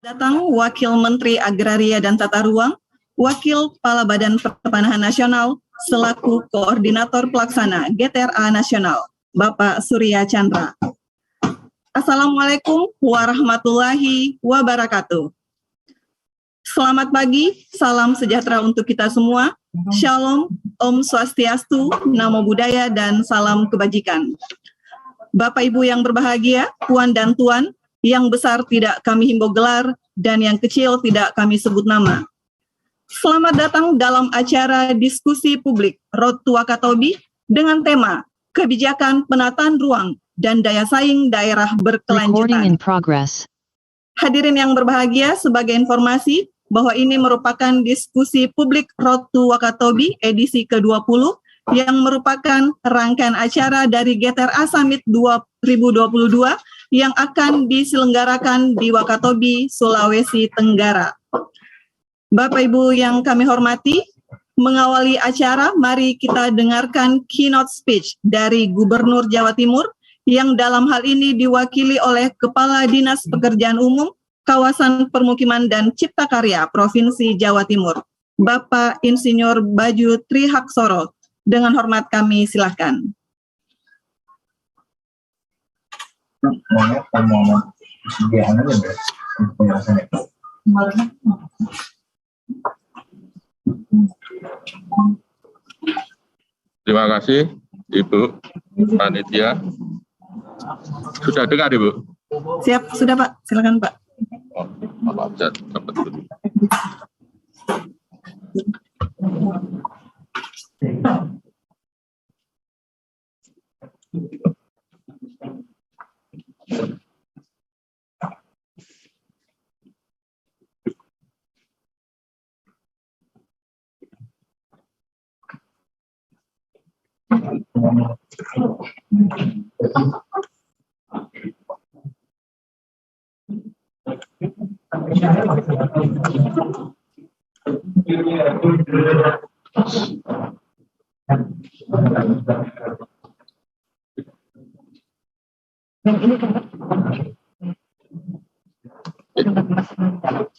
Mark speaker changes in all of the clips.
Speaker 1: Datang Wakil Menteri Agraria dan Tata Ruang, Wakil Kepala Badan Pertanahan Nasional, selaku Koordinator Pelaksana GTRA Nasional, Bapak Surya Chandra. Assalamualaikum warahmatullahi wabarakatuh. Selamat pagi, salam sejahtera untuk kita semua. Shalom, Om Swastiastu, Namo Buddhaya, dan salam kebajikan. Bapak Ibu yang berbahagia, Puan dan Tuan, yang besar tidak kami himbau gelar, dan yang kecil tidak kami sebut nama. Selamat datang dalam acara diskusi publik Road to Wakatobi dengan tema Kebijakan Penataan Ruang dan Daya Saing Daerah Berkelanjutan. Hadirin yang berbahagia, sebagai informasi bahwa ini merupakan diskusi publik Road to Wakatobi edisi ke-20 yang merupakan rangkaian acara dari GTRA Summit 2022 yang akan diselenggarakan di Wakatobi, Sulawesi Tenggara. Bapak Ibu yang kami hormati, mengawali acara, mari kita dengarkan keynote speech dari Gubernur Jawa Timur yang dalam hal ini diwakili oleh Kepala Dinas Pekerjaan Umum, Kawasan Permukiman dan Cipta Karya Provinsi Jawa Timur, Bapak Insinyur Baju Trihaksoro. Dengan hormat kami silakan.
Speaker 2: Terima kasih, Ibu Panitia. Sudah dengar, Ibu?
Speaker 1: Siap, sudah Pak. Silakan Pak.
Speaker 2: Oh, maaf, saya dapat dulu.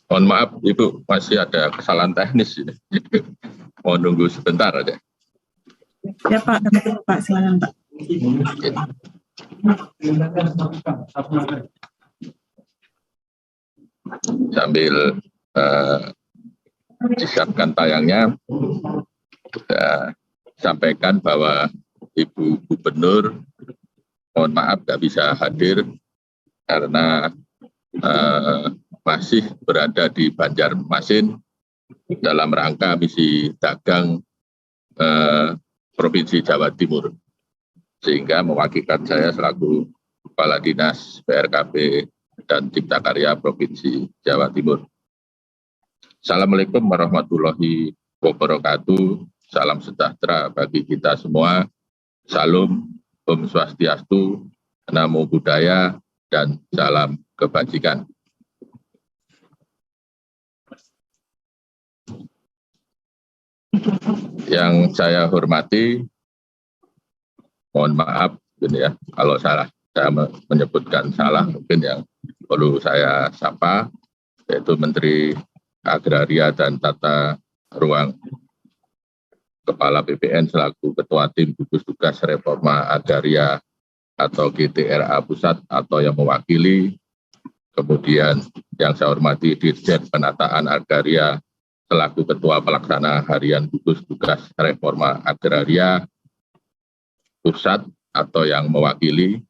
Speaker 2: Mohon maaf, Ibu, masih ada kesalahan teknis ini. Mau nunggu sebentar aja.
Speaker 1: Ya Pak, kami tunggu Pak, silakan Pak.
Speaker 2: Sambil disiapkan tayangnya, saya sampaikan bahwa Ibu Gubernur, mohon maaf nggak bisa hadir karena masih berada di Banjarmasin dalam rangka misi dagang Provinsi Jawa Timur, sehingga mewakilkan saya selaku Kepala Dinas PRKP dan Cipta Karya Provinsi Jawa Timur. Assalamualaikum warahmatullahi wabarakatuh. Salam sejahtera bagi kita semua. Salam, Om Swastiastu, Namo Buddhaya, dan salam kebajikan. Yang saya hormati, mohon maaf mungkin ya kalau saya menyebutkan salah, mungkin yang perlu saya sapa yaitu Menteri Agraria dan Tata Ruang, Kepala BPN selaku Ketua Tim Gugus Tugas Reforma Agraria atau GTRA Pusat atau yang mewakili. Kemudian yang saya hormati Dirjen Penataan Agraria selaku Ketua Pelaksana Harian Gugus Tugas Reforma Agraria Pusat atau yang mewakili.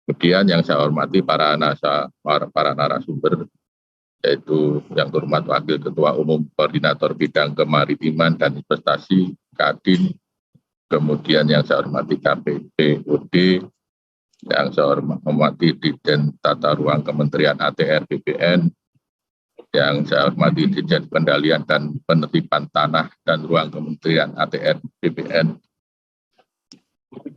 Speaker 2: Kemudian yang saya hormati para narasumber, yaitu yang terhormat Wakil Ketua Umum Koordinator Bidang Kemaritiman dan Investasi Kadin, kemudian yang saya hormati KPPOD, yang saya hormati Dirjen Tata Ruang Kementerian ATR BPN, yang saya hormati Dirjen Kendalian dan Penertiban Tanah dan Ruang Kementerian ATR BPN,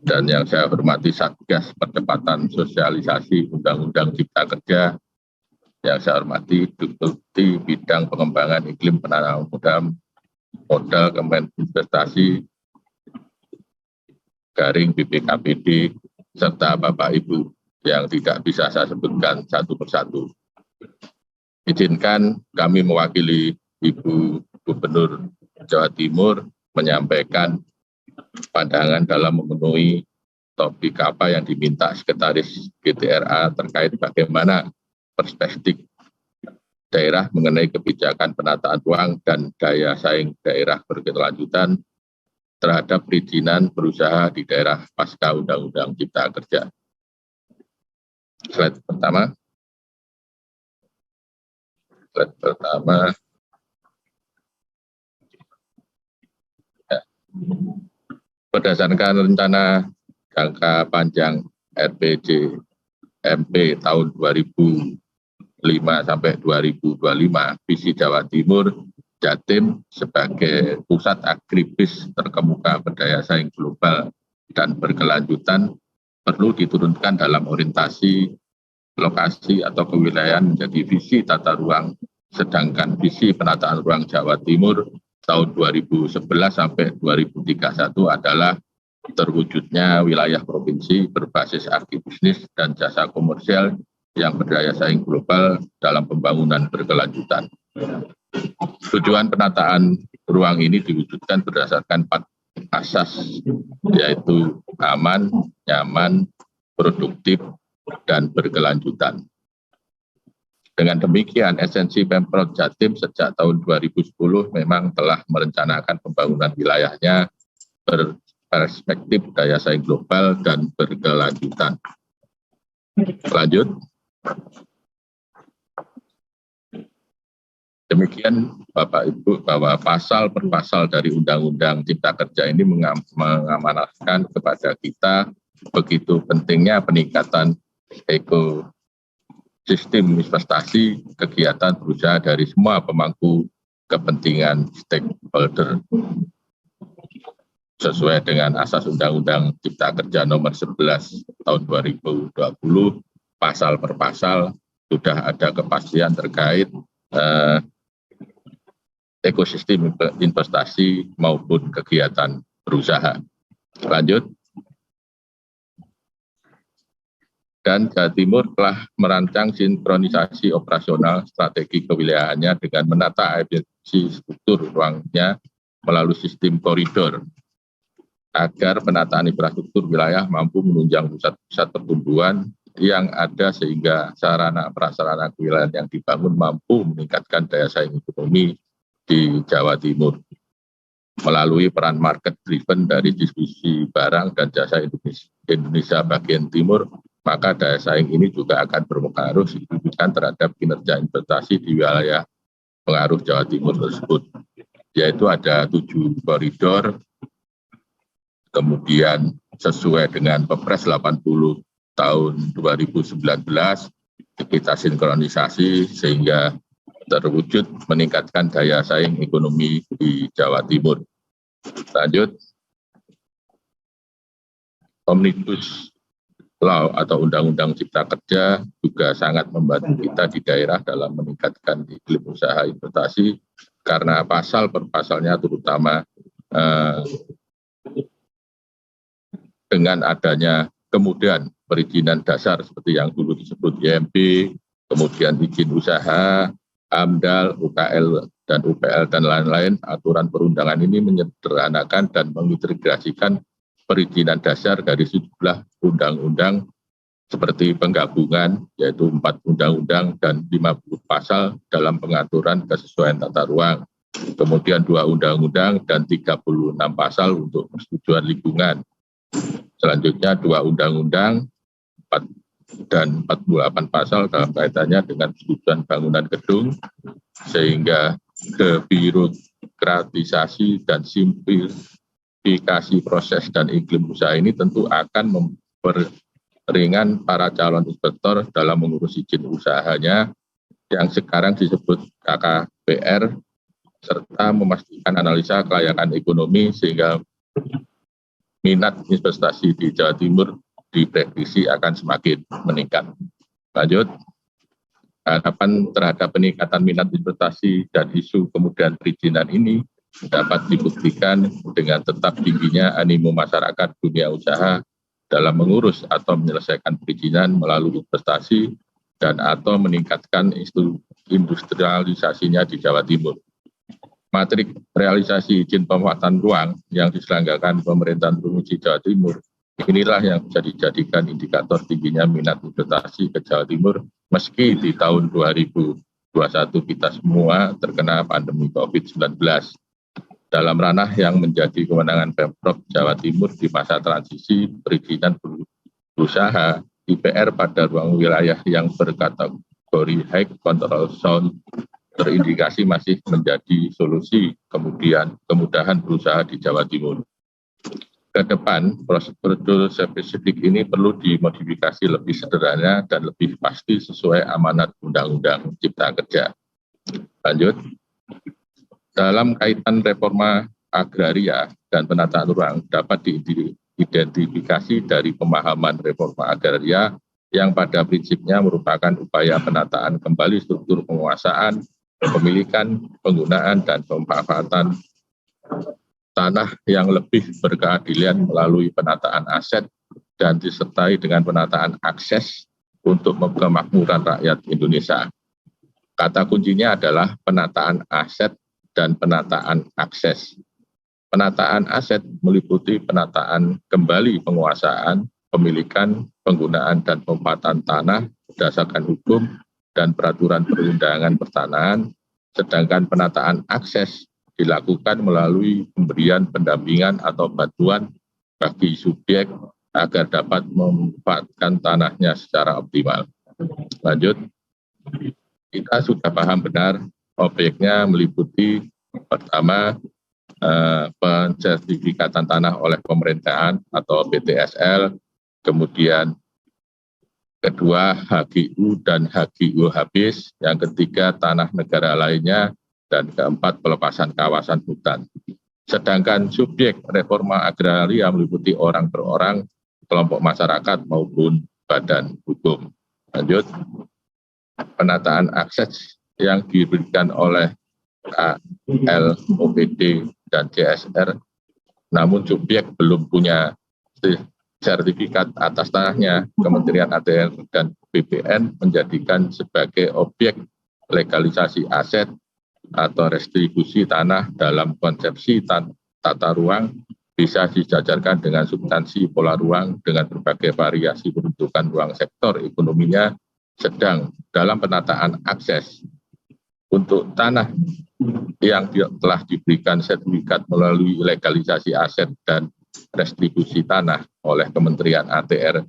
Speaker 2: dan yang saya hormati Satgas Percepatan Sosialisasi Undang-Undang Cipta Kerja, yang saya hormati Deputi Bidang Pengembangan Iklim Penanaman Modal Kemen Investasi Garing BPKPD, serta Bapak Ibu yang tidak bisa saya sebutkan satu persatu. izinkan kami mewakili Ibu Gubernur Jawa Timur menyampaikan pandangan dalam memenuhi topik apa yang diminta Sekretaris GTRA terkait bagaimana perspektif daerah mengenai kebijakan penataan ruang dan daya saing daerah berkelanjutan terhadap perizinan berusaha di daerah pasca Undang-Undang Cipta Kerja. Slide pertama. Ya. Berdasarkan rencana jangka panjang RPJMP tahun 2005 sampai 2025, visi Jawa Timur, Jatim sebagai pusat agribis terkemuka berdaya saing global dan berkelanjutan perlu diturunkan dalam orientasi lokasi atau kewilayahan menjadi visi tata ruang, sedangkan visi penataan ruang Jawa Timur tahun 2011 sampai 2031 adalah terwujudnya wilayah provinsi berbasis agribisnis dan jasa komersial yang berdaya saing global dalam pembangunan berkelanjutan. Tujuan penataan ruang ini diwujudkan berdasarkan 4 asas, yaitu aman, nyaman, produktif, dan berkelanjutan. Dengan demikian, esensi Pemprov Jatim sejak tahun 2010 memang telah merencanakan pembangunan wilayahnya berperspektif daya saing global dan berkelanjutan. Lanjut. Demikian Bapak Ibu, bahwa pasal per pasal dari Undang-Undang Cipta Kerja ini mengamanatkan kepada kita begitu pentingnya peningkatan ekosistem investasi kegiatan berusaha dari semua pemangku kepentingan stakeholder. Sesuai dengan asas Undang-Undang Cipta Kerja nomor 11 tahun 2020, pasal per pasal sudah ada kepastian terkait ekosistem investasi maupun kegiatan berusaha. Lanjut. Dan Jawa Timur telah merancang sinkronisasi operasional strategi kewilayahannya dengan menata efisiensi struktur ruangnya melalui sistem koridor agar penataan infrastruktur wilayah mampu menunjang pusat-pusat pertumbuhan yang ada sehingga sarana prasarana kewilayahan yang dibangun mampu meningkatkan daya saing ekonomi di Jawa Timur melalui peran market driven dari distribusi barang dan jasa Indonesia bagian timur, maka daya saing ini juga akan berpengaruh signifikan terhadap kinerja investasi di wilayah pengaruh Jawa Timur tersebut, yaitu ada 7 koridor, kemudian sesuai dengan Perpres 80 tahun 2019 kita sinkronisasi sehingga terwujud meningkatkan daya saing ekonomi di Jawa Timur. Lanjut. Omnibus Law atau Undang-Undang Cipta Kerja juga sangat membantu kita di daerah dalam meningkatkan iklim usaha investasi karena pasal per pasalnya terutama dengan adanya kemudian perizinan dasar seperti yang dulu disebut IMB, kemudian izin usaha, AMDAL, UKL, dan UPL, dan lain-lain, aturan perundangan ini menyederhanakan dan mengintegrasikan perizinan dasar dari sejumlah undang-undang seperti penggabungan, yaitu 4 undang-undang dan 50 pasal dalam pengaturan kesesuaian tata ruang. Kemudian 2 undang-undang dan 36 pasal untuk persetujuan lingkungan. Selanjutnya 2 undang-undang dan 48 pasal dalam kaitannya dengan persetujuan bangunan gedung, sehingga kebirokratisasi dan simplifikasi proses dan iklim usaha ini tentu akan memperingan para calon inspektor dalam mengurus izin usahanya yang sekarang disebut KKPR, serta memastikan analisa kelayakan ekonomi sehingga minat investasi di Jawa Timur diprediksi akan semakin meningkat. Lanjut. Harapan terhadap peningkatan minat investasi dan isu kemudahan perizinan ini dapat dibuktikan dengan tetap tingginya animo masyarakat dunia usaha dalam mengurus atau menyelesaikan perizinan melalui investasi dan atau meningkatkan industrialisasinya di Jawa Timur. Matrik realisasi izin pemanfaatan ruang yang diselenggarakan pemerintahan provinsi Jawa Timur, inilah yang bisa dijadikan indikator tingginya minat investasi ke Jawa Timur meski di tahun 2021 kita semua terkena pandemi COVID-19. Dalam ranah yang menjadi kewenangan Pemprov Jawa Timur di masa transisi perizinan berusaha, IPR pada ruang wilayah yang berkategori high control zone terindikasi masih menjadi solusi kemudahan berusaha di Jawa Timur. Ke depan, prosedur spesifik ini perlu dimodifikasi lebih sederhana dan lebih pasti sesuai amanat Undang-Undang Cipta Kerja. Lanjut, dalam kaitan reforma agraria dan penataan ruang dapat diidentifikasi dari pemahaman reforma agraria yang pada prinsipnya merupakan upaya penataan kembali struktur penguasaan, kepemilikan, penggunaan, dan pemanfaatan tanah yang lebih berkeadilan melalui penataan aset dan disertai dengan penataan akses untuk kemakmuran rakyat Indonesia. Kata kuncinya adalah penataan aset dan penataan akses. Penataan aset meliputi penataan kembali penguasaan, pemilikan, penggunaan, dan pemanfaatan tanah berdasarkan hukum dan peraturan perundangan pertanahan, sedangkan penataan akses dilakukan melalui pemberian pendampingan atau bantuan bagi subjek agar dapat memanfaatkan tanahnya secara optimal. Lanjut, kita sudah paham benar objeknya meliputi pertama pensertifikatan tanah oleh pemerintahan atau PTSL, kemudian kedua HGU dan HGU habis, yang ketiga tanah negara lainnya, dan keempat pelepasan kawasan hutan. Sedangkan subjek reforma agraria meliputi orang per orang, kelompok masyarakat maupun badan hukum. Lanjut, penataan akses yang diberikan oleh KL, OPD, dan CSR, namun subjek belum punya sertifikat atas tanahnya, Kementerian ATR dan BPN menjadikan sebagai objek legalisasi aset atau restribusi tanah dalam konsepsi tata ruang bisa dijajarkan dengan substansi pola ruang dengan berbagai variasi peruntukan ruang sektor ekonominya sedang dalam penataan akses untuk tanah yang telah diberikan sertifikat melalui legalisasi aset dan restribusi tanah oleh Kementerian ATR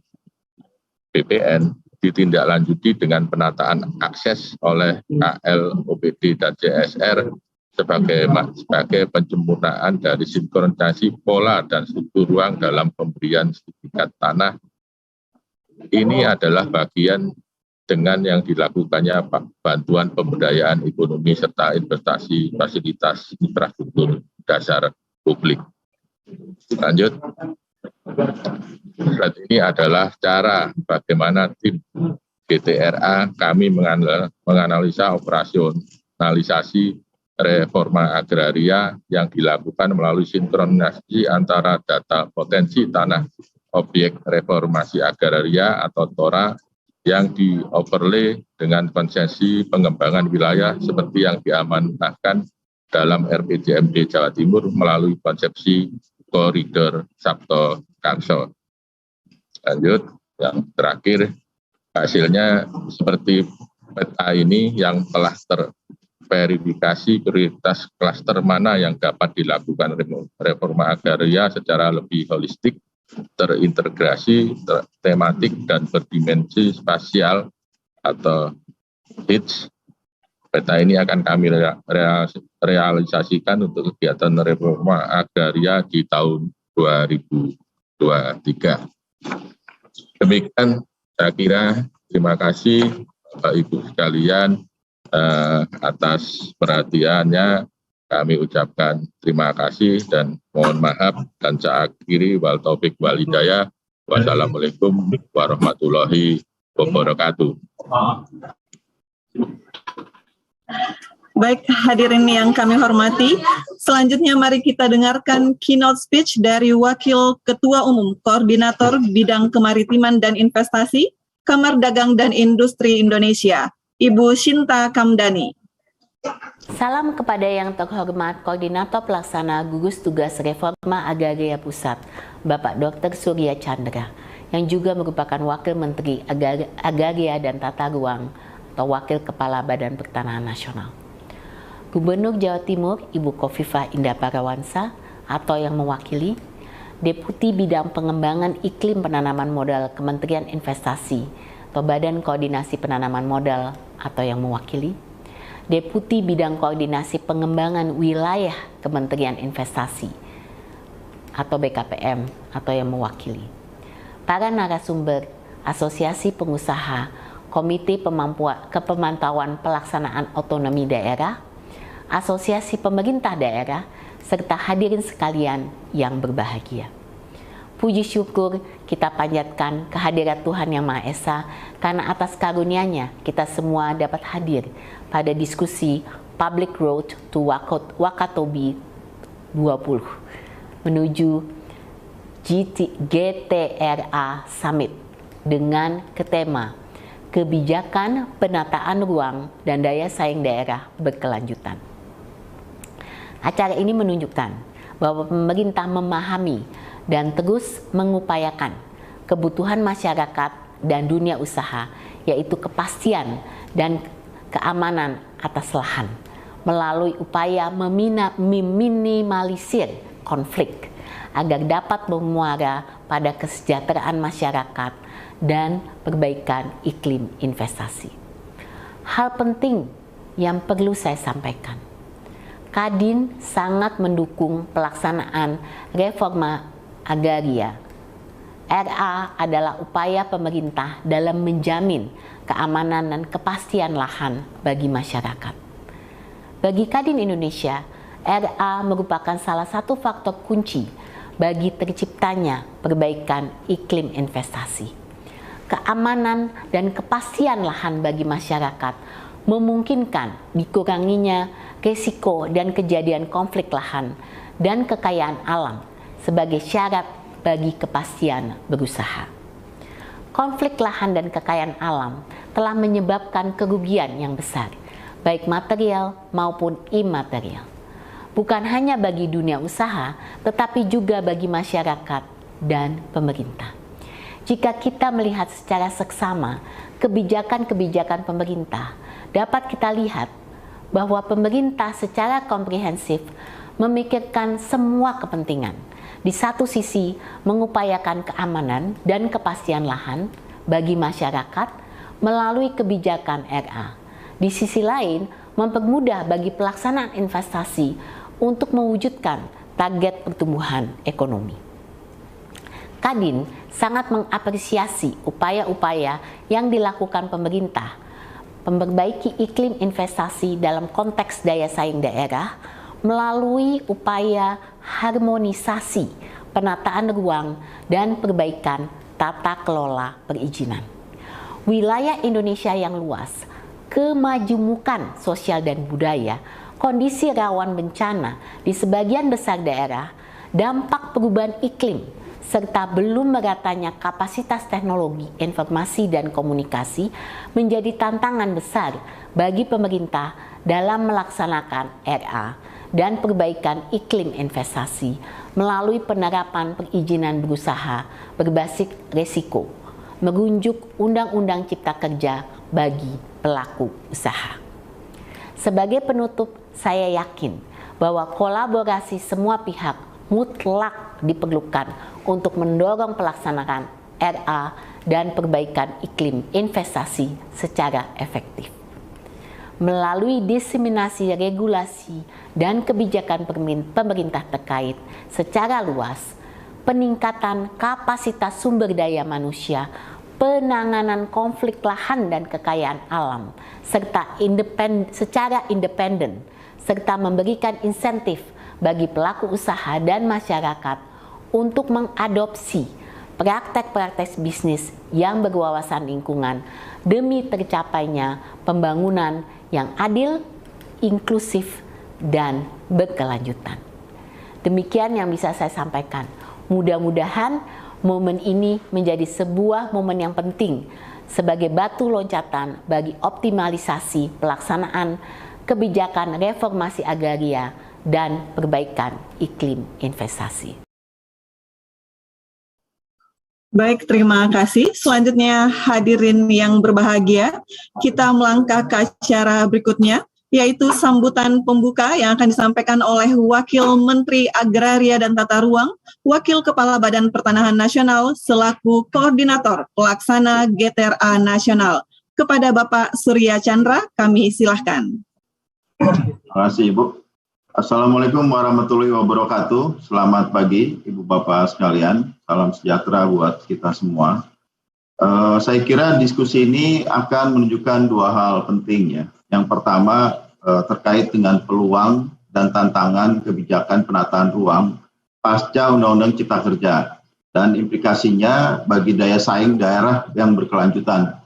Speaker 2: BPN ditindaklanjuti dengan penataan akses oleh KL, OPD, dan CSR sebagai penyempurnaan dari sinkronisasi pola dan struktur ruang dalam pemberian sertifikat tanah. Ini adalah bagian dengan yang dilakukannya bantuan pemberdayaan ekonomi serta investasi fasilitas infrastruktur dasar publik. Lanjut, slide ini adalah cara bagaimana tim GTRA kami menganalisa operasionalisasi reforma agraria yang dilakukan melalui sinkronisasi antara data potensi tanah objek reformasi agraria atau TORA yang dioverlay dengan konsesi pengembangan wilayah seperti yang diamanahkan dalam RPJMD Jawa Timur melalui konsepsi koridor Sabto Karso. Lanjut, yang terakhir hasilnya seperti peta ini yang telah terverifikasi prioritas klaster mana yang dapat dilakukan reforma agraria secara lebih holistik, terintegrasi, tematik, dan berdimensi spasial atau HITS. Peta ini akan kami realisasikan untuk kegiatan reforma agraria di tahun 2023. Demikian saya kira, terima kasih Bapak Ibu sekalian atas perhatiannya. Kami ucapkan terima kasih dan mohon maaf, dan saya akhiri wal taufik wal hidayah. Wassalamualaikum warahmatullahi wabarakatuh.
Speaker 1: Baik, hadirin yang kami hormati, selanjutnya mari kita dengarkan keynote speech dari Wakil Ketua Umum Koordinator Bidang Kemaritiman dan Investasi Kamar Dagang dan Industri Indonesia, Ibu Shinta Kamdani.
Speaker 3: Salam kepada yang terhormat Koordinator Pelaksana Gugus Tugas Reforma Agraria Pusat, Bapak Dr. Surya Chandra, yang juga merupakan Wakil Menteri Agraria dan Tata Ruang atau Wakil Kepala Badan Pertanahan Nasional. Gubernur Jawa Timur, Ibu Khofifah Indar Parawansa, atau yang mewakili, Deputi Bidang Pengembangan Iklim Penanaman Modal Kementerian Investasi atau Badan Koordinasi Penanaman Modal atau yang mewakili, Deputi Bidang Koordinasi Pengembangan Wilayah Kementerian Investasi atau BKPM atau yang mewakili, para narasumber, Asosiasi Pengusaha, Komite Kepemantauan Pelaksanaan Otonomi Daerah, Asosiasi Pemerintah Daerah, serta hadirin sekalian yang berbahagia. Puji syukur kita panjatkan kehadirat Tuhan Yang Maha Esa karena atas karunia-Nya kita semua dapat hadir pada diskusi Public Road to Wakatobi 20 menuju GTRA Summit dengan tema Kebijakan Penataan Ruang dan Daya Saing Daerah Berkelanjutan. Acara ini menunjukkan bahwa pemerintah memahami dan terus mengupayakan kebutuhan masyarakat dan dunia usaha, yaitu kepastian dan keamanan atas lahan, melalui upaya meminimalisir konflik agar dapat bermuara pada kesejahteraan masyarakat dan perbaikan iklim investasi. Hal penting yang perlu saya sampaikan, Kadin sangat mendukung pelaksanaan reforma agraria. RA adalah upaya pemerintah dalam menjamin keamanan dan kepastian lahan bagi masyarakat. Bagi Kadin Indonesia, RA merupakan salah satu faktor kunci bagi terciptanya perbaikan iklim investasi. Keamanan dan kepastian lahan bagi masyarakat memungkinkan dikuranginya risiko dan kejadian konflik lahan dan kekayaan alam sebagai syarat bagi kepastian berusaha. Konflik lahan dan kekayaan alam telah menyebabkan kerugian yang besar, baik material maupun imaterial. Bukan hanya bagi dunia usaha, tetapi juga bagi masyarakat dan pemerintah. Jika kita melihat secara seksama kebijakan-kebijakan pemerintah, dapat kita lihat bahwa pemerintah secara komprehensif memikirkan semua kepentingan. Di satu sisi, mengupayakan keamanan dan kepastian lahan bagi masyarakat melalui kebijakan RA. Di sisi lain, mempermudah bagi pelaksanaan investasi untuk mewujudkan target pertumbuhan ekonomi. Kadin sangat mengapresiasi upaya-upaya yang dilakukan pemerintah memperbaiki iklim investasi dalam konteks daya saing daerah melalui upaya harmonisasi penataan ruang dan perbaikan tata kelola perizinan. Wilayah Indonesia yang luas, kemajemukan sosial dan budaya, kondisi rawan bencana di sebagian besar daerah, dampak perubahan iklim, serta belum meratanya kapasitas teknologi, informasi, dan komunikasi menjadi tantangan besar bagi pemerintah dalam melaksanakan RA dan perbaikan iklim investasi melalui penerapan perizinan berusaha berbasis risiko, merujuk Undang-Undang Cipta Kerja bagi pelaku usaha. Sebagai penutup, saya yakin bahwa kolaborasi semua pihak mutlak diperlukan untuk mendorong pelaksanaan RA dan perbaikan iklim investasi secara efektif. Melalui diseminasi regulasi dan kebijakan pemerintah terkait secara luas, peningkatan kapasitas sumber daya manusia, penanganan konflik lahan dan kekayaan alam, serta secara independen, serta memberikan insentif bagi pelaku usaha dan masyarakat untuk mengadopsi praktek-praktek bisnis yang berwawasan lingkungan demi tercapainya pembangunan yang adil, inklusif, dan berkelanjutan. Demikian yang bisa saya sampaikan. Mudah-mudahan momen ini menjadi sebuah momen yang penting sebagai batu loncatan bagi optimalisasi pelaksanaan kebijakan reformasi agraria dan perbaikan iklim investasi.
Speaker 1: Baik, terima kasih. Selanjutnya hadirin yang berbahagia, kita melangkah ke acara berikutnya, yaitu sambutan pembuka yang akan disampaikan oleh Wakil Menteri Agraria dan Tata Ruang, Wakil Kepala Badan Pertanahan Nasional, selaku Koordinator Pelaksana GTRA Nasional. Kepada Bapak Surya Chandra, kami silahkan.
Speaker 4: Terima kasih, Ibu. Assalamualaikum warahmatullahi wabarakatuh. Selamat pagi, Ibu Bapak sekalian. Salam sejahtera buat kita semua. Saya kira diskusi ini akan menunjukkan dua hal penting ya. Yang pertama terkait dengan peluang dan tantangan kebijakan penataan ruang pasca Undang-Undang Cipta Kerja dan implikasinya bagi daya saing daerah yang berkelanjutan.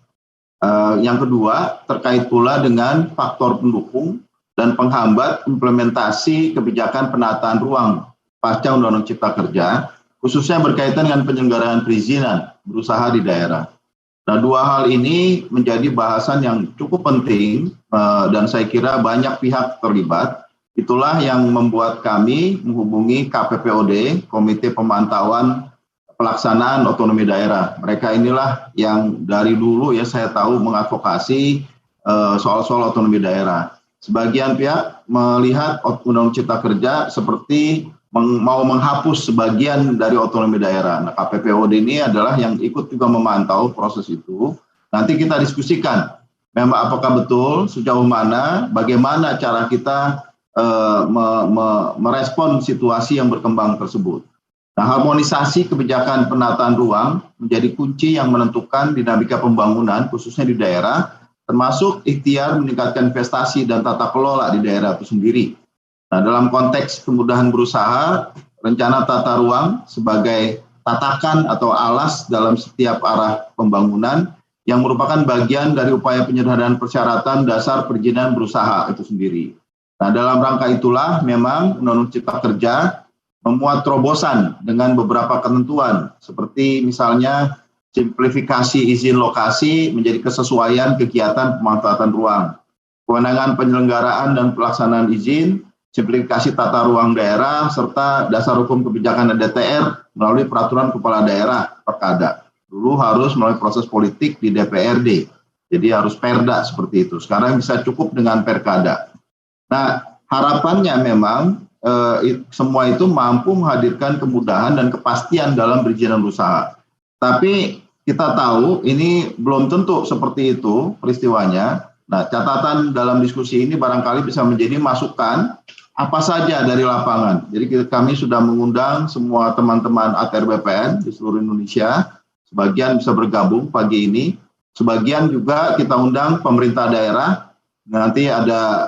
Speaker 4: Yang kedua terkait pula dengan faktor pendukung dan penghambat implementasi kebijakan penataan ruang pasca Undang-Undang Cipta Kerja, khususnya berkaitan dengan penyelenggaraan perizinan berusaha di daerah. Nah, dua hal ini menjadi bahasan yang cukup penting dan saya kira banyak pihak terlibat. Itulah yang membuat kami menghubungi KPPOD, Komite Pemantauan Pelaksanaan Otonomi Daerah. Mereka inilah yang dari dulu ya saya tahu mengadvokasi soal-soal otonomi daerah. Sebagian pihak melihat Undang-Undang Cipta Kerja seperti mau menghapus sebagian dari otonomi daerah. Nah, KPPOD ini adalah yang ikut juga memantau proses itu. Nanti kita diskusikan, memang apakah betul, sejauh mana, bagaimana cara kita merespon situasi yang berkembang tersebut. Nah, harmonisasi kebijakan penataan ruang menjadi kunci yang menentukan dinamika pembangunan, khususnya di daerah, termasuk ikhtiar meningkatkan investasi dan tata kelola di daerah itu sendiri. Nah, dalam konteks kemudahan berusaha, rencana tata ruang sebagai tatakan atau alas dalam setiap arah pembangunan yang merupakan bagian dari upaya penyederhanaan persyaratan dasar perizinan berusaha itu sendiri. Nah, dalam rangka itulah memang Undang-Undang Cipta Kerja memuat terobosan dengan beberapa ketentuan, seperti misalnya simplifikasi izin lokasi menjadi kesesuaian kegiatan pemanfaatan ruang, kewenangan penyelenggaraan dan pelaksanaan izin, simplifikasi tata ruang daerah, serta dasar hukum kebijakan DTR melalui peraturan kepala daerah Perkada. Dulu harus melalui proses politik di DPRD, jadi harus perda seperti itu. Sekarang bisa cukup dengan Perkada. Nah, harapannya memang semua itu mampu menghadirkan kemudahan dan kepastian dalam perizinan usaha. Tapi kita tahu ini belum tentu seperti itu peristiwanya. Nah, catatan dalam diskusi ini barangkali bisa menjadi masukan apa saja dari lapangan. Jadi kami sudah mengundang semua teman-teman ATR BPN di seluruh Indonesia. Sebagian bisa bergabung pagi ini. Sebagian juga kita undang pemerintah daerah. Nanti ada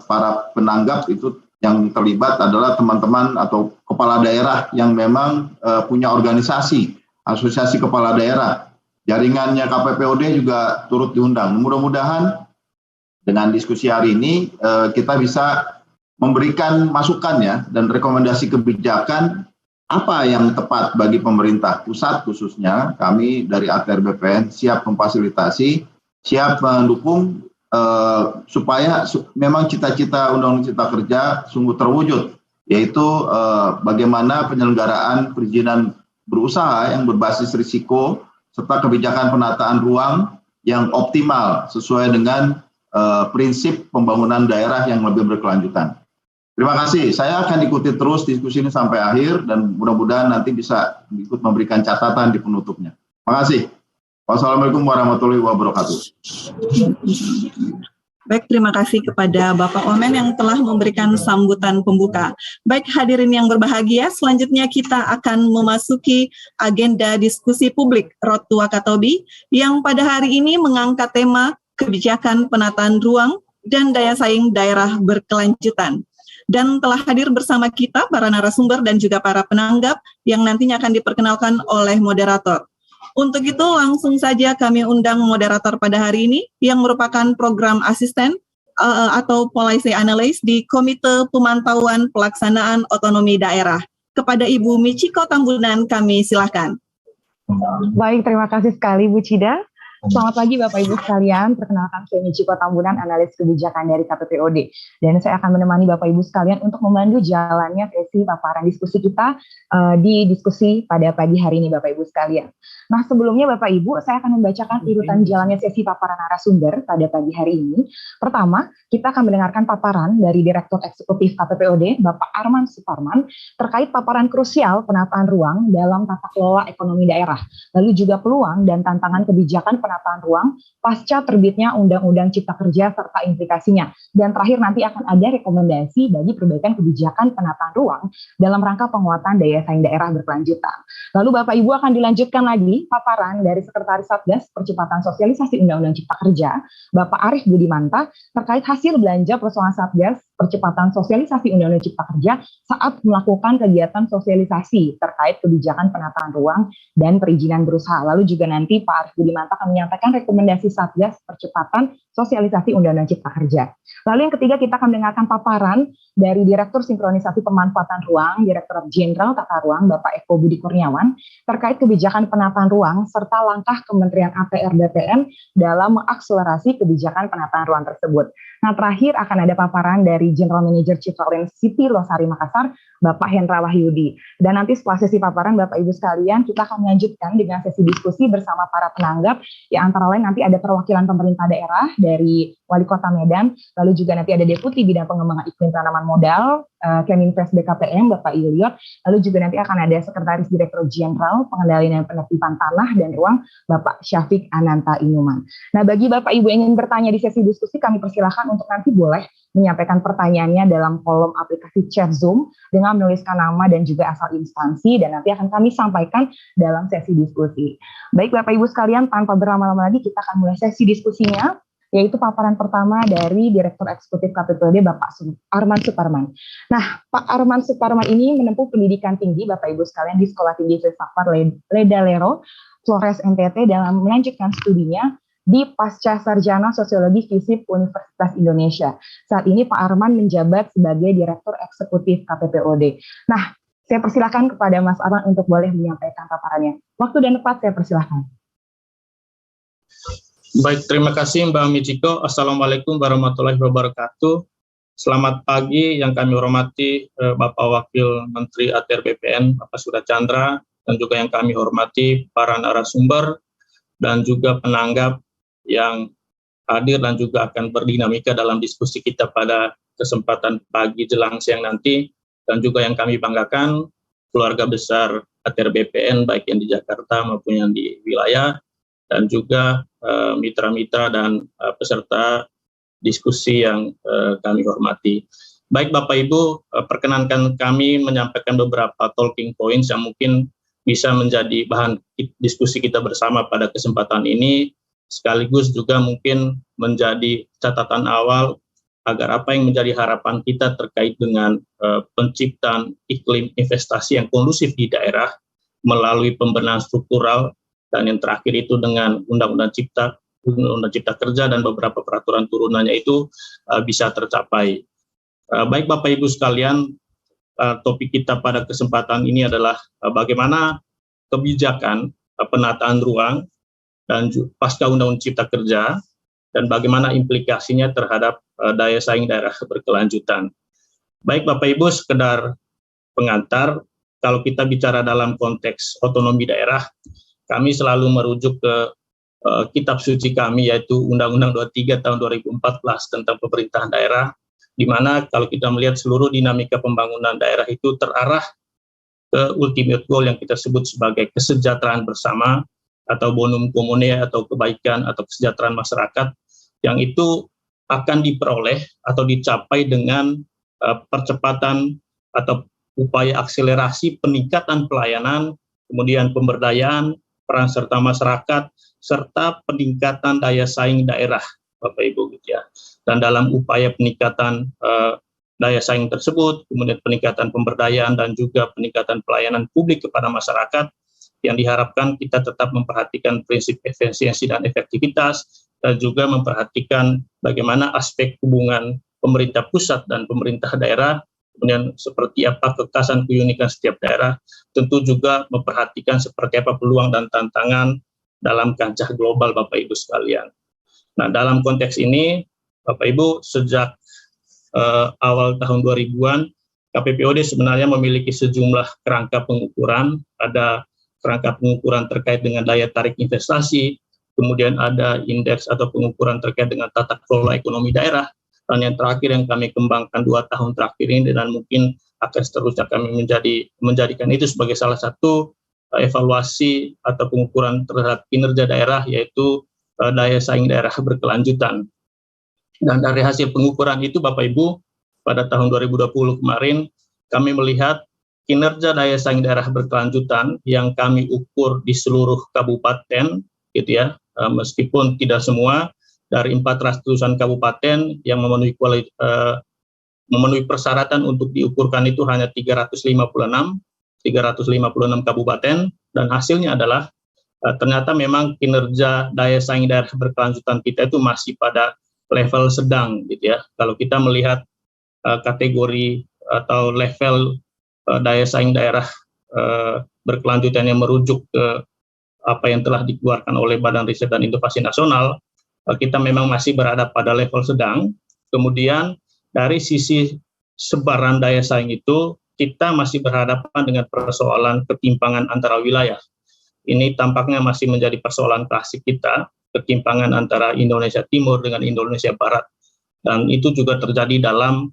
Speaker 4: para penanggap itu yang terlibat adalah teman-teman atau kepala daerah yang memang punya organisasi. Asosiasi Kepala Daerah, jaringannya KPPOD juga turut diundang. Mudah-mudahan dengan diskusi hari ini kita bisa memberikan masukan ya dan rekomendasi kebijakan apa yang tepat bagi pemerintah pusat khususnya. Kami dari ATR BPN siap memfasilitasi, siap mendukung supaya memang cita-cita Undang-Undang Cipta Kerja sungguh terwujud, yaitu bagaimana penyelenggaraan perizinan berusaha yang berbasis risiko serta kebijakan penataan ruang yang optimal sesuai dengan prinsip pembangunan daerah yang lebih berkelanjutan. Terima kasih. Saya akan ikuti terus diskusi ini sampai akhir dan mudah-mudahan nanti bisa ikut memberikan catatan di penutupnya. Terima kasih. Wassalamualaikum warahmatullahi wabarakatuh.
Speaker 1: Baik, terima kasih kepada Bapak Omen yang telah memberikan sambutan pembuka. Baik, hadirin yang berbahagia, selanjutnya kita akan memasuki agenda diskusi publik Road to Wakatobi yang pada hari ini mengangkat tema kebijakan penataan ruang dan daya saing daerah berkelanjutan. Dan telah hadir bersama kita para narasumber dan juga para penanggap yang nantinya akan diperkenalkan oleh moderator. Untuk itu langsung saja kami undang moderator pada hari ini yang merupakan program asisten atau policy analyst di Komite Pemantauan Pelaksanaan Otonomi Daerah. Kepada Ibu Michiko Tambunan kami silakan.
Speaker 5: Baik, terima kasih sekali Bu Cida. Selamat pagi Bapak Ibu sekalian, perkenalkan saya Michiko Tambunan, analis kebijakan dari KPPOD. Dan saya akan menemani Bapak Ibu sekalian untuk memandu jalannya sesi paparan diskusi kita di diskusi pada pagi hari ini Bapak Ibu sekalian. Nah sebelumnya Bapak Ibu, saya akan membacakan urutan jalannya sesi paparan narasumber pada pagi hari ini. Pertama, kita akan mendengarkan paparan dari Direktur Eksekutif KPPOD, Bapak Arman Suparman, terkait paparan krusial penataan ruang dalam tata kelola ekonomi daerah, lalu juga peluang dan tantangan kebijakan penataan ruang pasca terbitnya Undang-Undang Cipta Kerja serta implikasinya. Dan terakhir nanti akan ada rekomendasi bagi perbaikan kebijakan penataan ruang dalam rangka penguatan daya saing daerah berkelanjutan. Lalu Bapak Ibu akan dilanjutkan lagi paparan dari Sekretaris Satgas Percepatan Sosialisasi Undang-Undang Cipta Kerja, Bapak Arief Budimanta, terkait hasil belanja personal Satgas Percepatan Sosialisasi Undang-Undang Cipta Kerja saat melakukan kegiatan sosialisasi terkait kebijakan penataan ruang dan perizinan berusaha. Lalu juga nanti Pak Arief Budimanta akan menyampaikan rekomendasi Satgas Percepatan Sosialisasi Undang-Undang Cipta Kerja. Lalu yang ketiga kita akan mendengarkan paparan dari Direktur Sinkronisasi Pemanfaatan Ruang, Direktorat Jenderal Tata Ruang, Bapak Eko Budi Kurniawan, terkait kebijakan penataan ruang serta langkah Kementerian APR BPN dalam mengakselerasi kebijakan penataan ruang tersebut. Nah terakhir akan ada paparan dari General Manager Citralink City Losari Makassar, Bapak Hendra Wahyudi. Dan nanti setelah sesi paparan Bapak Ibu sekalian, kita akan melanjutkan dengan sesi diskusi bersama para penanggap, yang antara lain nanti ada perwakilan pemerintah daerah dari Wali Kota Medan, lalu juga nanti ada Deputi Bidang Pengembangan Iklim Tanaman Modal, Keminvest BKPM, Bapak Ilyot, lalu juga nanti akan ada Sekretaris Direktur Jenderal Pengendalian dan Penertiban Tanah dan Ruang, Bapak Syafiq Ananta Inuman. Nah, bagi Bapak Ibu yang ingin bertanya di sesi diskusi, kami persilahkan untuk nanti boleh menyampaikan pertanyaannya dalam kolom aplikasi chat Zoom dengan menuliskan nama dan juga asal instansi, dan nanti akan kami sampaikan dalam sesi diskusi. Baik Bapak Ibu sekalian, tanpa berlama-lama lagi kita akan mulai sesi diskusinya, yaitu paparan pertama dari Direktur Eksekutif KPPOD Bapak Arman Suparman. Nah, Pak Arman Suparman ini menempuh pendidikan tinggi Bapak Ibu sekalian di Sekolah Tinggi Filsafat Ledalero, Flores NTT, dalam melanjutkan studinya di Pasca Sarjana Sosiologi FISIP Universitas Indonesia. Saat ini Pak Arman menjabat sebagai Direktur Eksekutif KPPOD. Nah, saya persilakan kepada Mas Arman untuk boleh menyampaikan paparannya. Waktu dan tempat saya persilakan.
Speaker 6: Baik, terima kasih Mbak Michiko. Assalamualaikum warahmatullahi wabarakatuh. Selamat pagi yang kami hormati Bapak Wakil Menteri ATR BPN, Bapak Surya Chandra, dan juga yang kami hormati para narasumber dan juga penanggap yang hadir dan juga akan berdinamika dalam diskusi kita pada kesempatan pagi jelang siang nanti, dan juga yang kami banggakan keluarga besar ATR BPN baik yang di Jakarta maupun yang di wilayah, dan juga mitra-mitra dan peserta diskusi yang kami hormati. Baik Bapak Ibu, perkenankan kami menyampaikan beberapa talking points yang mungkin bisa menjadi bahan diskusi kita bersama pada kesempatan ini, sekaligus juga mungkin menjadi catatan awal agar apa yang menjadi harapan kita terkait dengan penciptaan iklim investasi yang kondusif di daerah melalui pembenahan struktural, dan yang terakhir itu dengan Undang-Undang Cipta Kerja dan beberapa peraturan turunannya itu bisa tercapai. Baik Bapak Ibu sekalian, topik kita pada kesempatan ini adalah bagaimana kebijakan penataan ruang dan pasca Undang-Undang Cipta Kerja dan bagaimana implikasinya terhadap daya saing daerah berkelanjutan. Baik Bapak Ibu, sekedar pengantar, kalau kita bicara dalam konteks otonomi daerah, kami selalu merujuk ke kitab suci kami, yaitu Undang-Undang 23 tahun 2014 tentang pemerintahan daerah, di mana kalau kita melihat seluruh dinamika pembangunan daerah itu terarah ke ultimate goal yang kita sebut sebagai kesejahteraan bersama atau bonum commune atau kebaikan atau kesejahteraan masyarakat, yang itu akan diperoleh atau dicapai dengan percepatan atau upaya akselerasi peningkatan pelayanan, kemudian pemberdayaan, peran serta masyarakat, serta peningkatan daya saing daerah, Bapak Ibu, gitu ya. Dan dalam upaya peningkatan daya saing tersebut, kemudian peningkatan pemberdayaan dan juga peningkatan pelayanan publik kepada masyarakat, yang diharapkan kita tetap memperhatikan prinsip efisiensi dan efektivitas, dan juga memperhatikan bagaimana aspek hubungan pemerintah pusat dan pemerintah daerah, kemudian seperti apa kekhasan keunikan setiap daerah, tentu juga memperhatikan seperti apa peluang dan tantangan dalam kancah global, Bapak Ibu sekalian. Nah, dalam konteks ini, Bapak Ibu, sejak awal tahun 2000-an, KPPOD sebenarnya memiliki sejumlah kerangka pengukuran. Ada kerangka pengukuran terkait dengan daya tarik investasi, kemudian ada indeks atau pengukuran terkait dengan tata kelola ekonomi daerah, dan yang terakhir yang kami kembangkan 2 tahun terakhir ini, dan mungkin akan seterusnya kami menjadikan itu sebagai salah satu evaluasi atau pengukuran terhadap kinerja daerah, yaitu daya saing daerah berkelanjutan. Dan dari hasil pengukuran itu, Bapak Ibu, pada tahun 2020 kemarin, kami melihat kinerja daya saing daerah berkelanjutan yang kami ukur di seluruh kabupaten, gitu ya, meskipun tidak semua, dari 400-an kabupaten yang memenuhi persyaratan untuk diukurkan itu hanya 356 kabupaten, dan hasilnya adalah ternyata memang kinerja daya saing daerah berkelanjutan kita itu masih pada level sedang, gitu ya. Kalau kita melihat kategori atau level daya saing daerah berkelanjutan yang merujuk ke apa yang telah dikeluarkan oleh Badan Riset dan Inovasi Nasional, kita memang masih berada pada level sedang. Kemudian dari sisi sebaran daya saing itu, kita masih berhadapan dengan persoalan ketimpangan antara wilayah. Ini tampaknya masih menjadi persoalan klasik kita, ketimpangan antara Indonesia Timur dengan Indonesia Barat. Dan itu juga terjadi dalam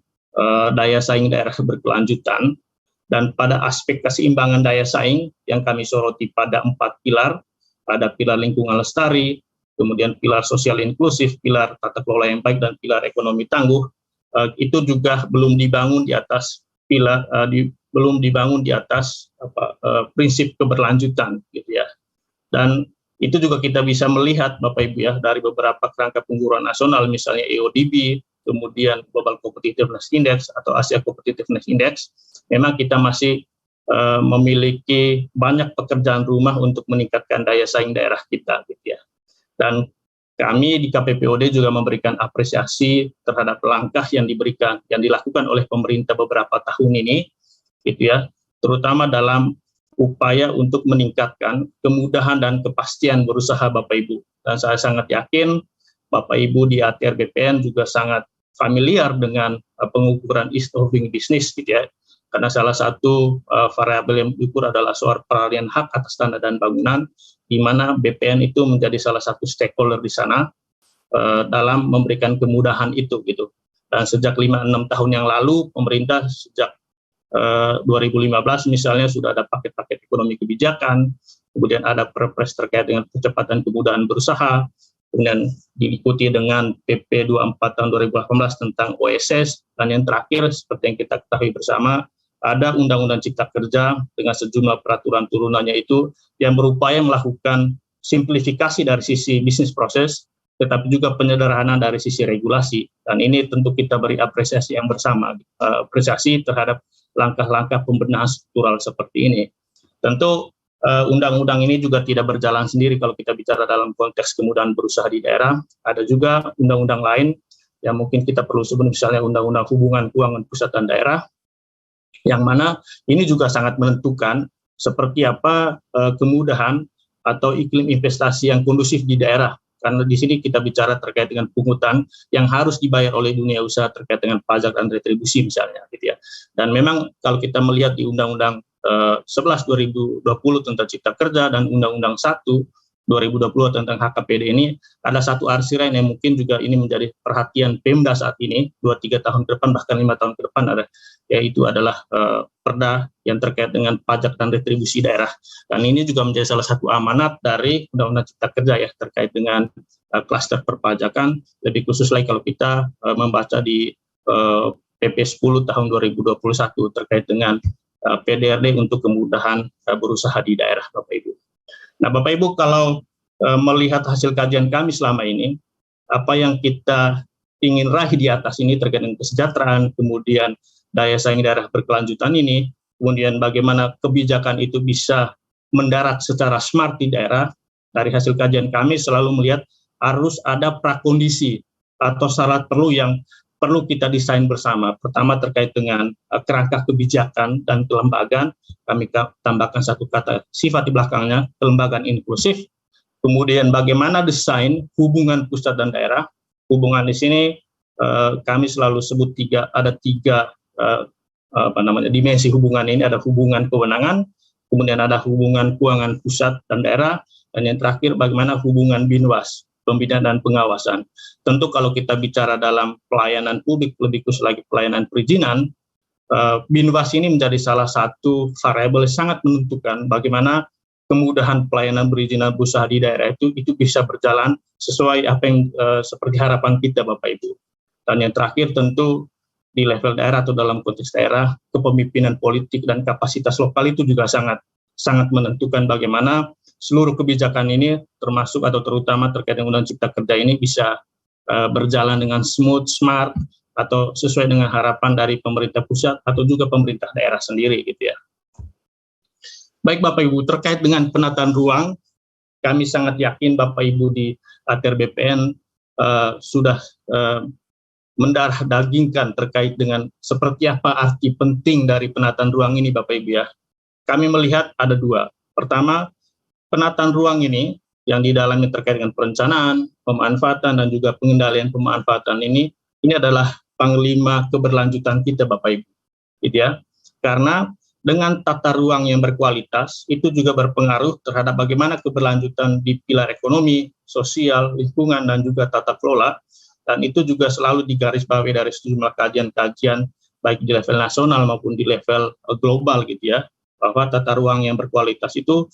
Speaker 6: daya saing daerah berkelanjutan. Dan pada aspek keseimbangan daya saing yang kami soroti pada 4 pilar, ada pilar lingkungan lestari, kemudian pilar sosial inklusif, pilar tata kelola yang baik, dan pilar ekonomi tangguh, itu juga belum dibangun di atas prinsip keberlanjutan, gitu ya. Dan itu juga kita bisa melihat, Bapak Ibu ya, dari beberapa kerangka pengukuran nasional, misalnya EODB, kemudian Global Competitiveness Index atau Asia Competitiveness Index, memang kita masih memiliki banyak pekerjaan rumah untuk meningkatkan daya saing daerah kita, gitu ya. Dan kami di KPPOD juga memberikan apresiasi terhadap langkah yang dilakukan oleh pemerintah beberapa tahun ini, gitu ya, terutama dalam upaya untuk meningkatkan kemudahan dan kepastian berusaha, Bapak Ibu. Dan saya sangat yakin Bapak Ibu di ATR BPN juga sangat familiar dengan pengukuran ease of doing business, gitu ya. Karena salah satu variabel yang diukur adalah soal peralihan hak atas tanah dan bangunan, di mana BPN itu menjadi salah satu stakeholder di sana dalam memberikan kemudahan itu, gitu. Dan sejak 5-6 tahun yang lalu, pemerintah sejak 2015 misalnya sudah ada paket-paket ekonomi kebijakan, kemudian ada perpres terkait dengan percepatan kemudahan berusaha, kemudian diikuti dengan PP 24 tahun 2018 tentang OSS, dan yang terakhir seperti yang kita ketahui bersama, ada Undang-Undang Cipta Kerja dengan sejumlah peraturan turunannya itu yang berupaya melakukan simplifikasi dari sisi bisnis proses, tetapi juga penyederhanaan dari sisi regulasi. Dan ini tentu kita beri apresiasi yang bersama, apresiasi terhadap langkah-langkah pembenahan struktural seperti ini. Tentu undang-undang ini juga tidak berjalan sendiri kalau kita bicara dalam konteks kemudahan berusaha di daerah. Ada juga undang-undang lain yang mungkin kita perlu sebut, misalnya Undang-Undang Hubungan Keuangan Pusat dan Daerah, yang mana ini juga sangat menentukan seperti apa kemudahan atau iklim investasi yang kondusif di daerah. Karena di sini kita bicara terkait dengan pungutan yang harus dibayar oleh dunia usaha terkait dengan pajak dan retribusi misalnya, gitu ya. Dan memang kalau kita melihat di Undang-Undang 11 2020 tentang Cipta Kerja dan Undang-Undang 1 2020 tentang HKPD ini, ada satu arsiran yang mungkin juga ini menjadi perhatian Pemda saat ini, 2-3 tahun ke depan, bahkan 5 tahun ke depan, yaitu adalah perda yang terkait dengan pajak dan retribusi daerah. Dan ini juga menjadi salah satu amanat dari Undang-Undang Cipta Kerja ya, terkait dengan klaster perpajakan, lebih khusus lagi kalau kita membaca di PP 10 tahun 2021 terkait dengan PDRD untuk kemudahan berusaha di daerah, Bapak Ibu. Nah, Bapak Ibu, kalau melihat hasil kajian kami selama ini, apa yang kita ingin raih di atas ini terkait dengan kesejahteraan, kemudian daya saing daerah berkelanjutan ini, kemudian bagaimana kebijakan itu bisa mendarat secara smart di daerah. Dari hasil kajian kami selalu melihat harus ada prakondisi atau syarat yang perlu kita desain bersama. Pertama terkait dengan kerangka kebijakan dan kelembagaan, kami tambahkan satu kata sifat di belakangnya, kelembagaan inklusif. Kemudian bagaimana desain hubungan pusat dan daerah. Hubungan di sini kami selalu sebut ada tiga dimensi hubungan ini. Ada hubungan kewenangan, kemudian ada hubungan keuangan pusat dan daerah, dan yang terakhir bagaimana hubungan binwas, pembinaan dan pengawasan. Tentu kalau kita bicara dalam pelayanan publik, lebih khusus lagi pelayanan perizinan, binwas ini menjadi salah satu variabel yang sangat menentukan bagaimana kemudahan pelayanan perizinan berusaha di daerah itu bisa berjalan sesuai apa yang seperti harapan kita Bapak Ibu. Dan yang terakhir tentu di level daerah atau dalam konteks daerah, kepemimpinan politik dan kapasitas lokal itu juga sangat menentukan bagaimana seluruh kebijakan ini termasuk atau terutama terkait dengan Undang-Undang Cipta Kerja ini bisa berjalan dengan smooth, smart, atau sesuai dengan harapan dari pemerintah pusat atau juga pemerintah daerah sendiri gitu ya. Baik Bapak Ibu, terkait dengan penataan ruang, kami sangat yakin Bapak Ibu di ATR BPN sudah mendarah dagingkan terkait dengan seperti apa arti penting dari penataan ruang ini Bapak Ibu ya. Kami melihat ada dua. Pertama, penataan ruang ini yang di dalamnya terkait dengan perencanaan, pemanfaatan, dan juga pengendalian pemanfaatan ini adalah panglima keberlanjutan kita Bapak Ibu. Gitu ya. Karena dengan tata ruang yang berkualitas, itu juga berpengaruh terhadap bagaimana keberlanjutan di pilar ekonomi, sosial, lingkungan, dan juga tata kelola. Dan itu juga selalu digarisbawahi dari sejumlah kajian-kajian, baik di level nasional maupun di level global gitu ya, bahwa tata ruang yang berkualitas itu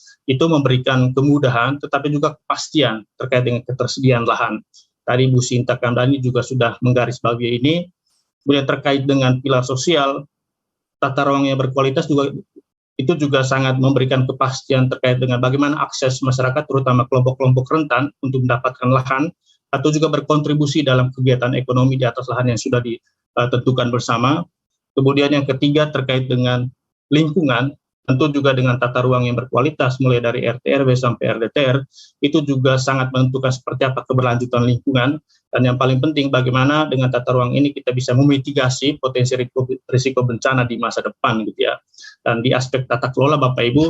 Speaker 6: memberikan kemudahan, tetapi juga kepastian terkait dengan ketersediaan lahan. Tadi Bu Sinta Kamdani juga sudah menggarisbawahi ini. Kemudian terkait dengan pilar sosial, tata ruang yang berkualitas juga sangat memberikan kepastian terkait dengan bagaimana akses masyarakat, terutama kelompok-kelompok rentan untuk mendapatkan lahan, atau juga berkontribusi dalam kegiatan ekonomi di atas lahan yang sudah ditentukan bersama. Kemudian yang ketiga terkait dengan lingkungan, tentu juga dengan tata ruang yang berkualitas, mulai dari RT/RW sampai RDTR, itu juga sangat menentukan seperti apa keberlanjutan lingkungan. Dan yang paling penting bagaimana dengan tata ruang ini kita bisa memitigasi potensi risiko bencana di masa depan gitu ya. Dan di aspek tata kelola Bapak Ibu,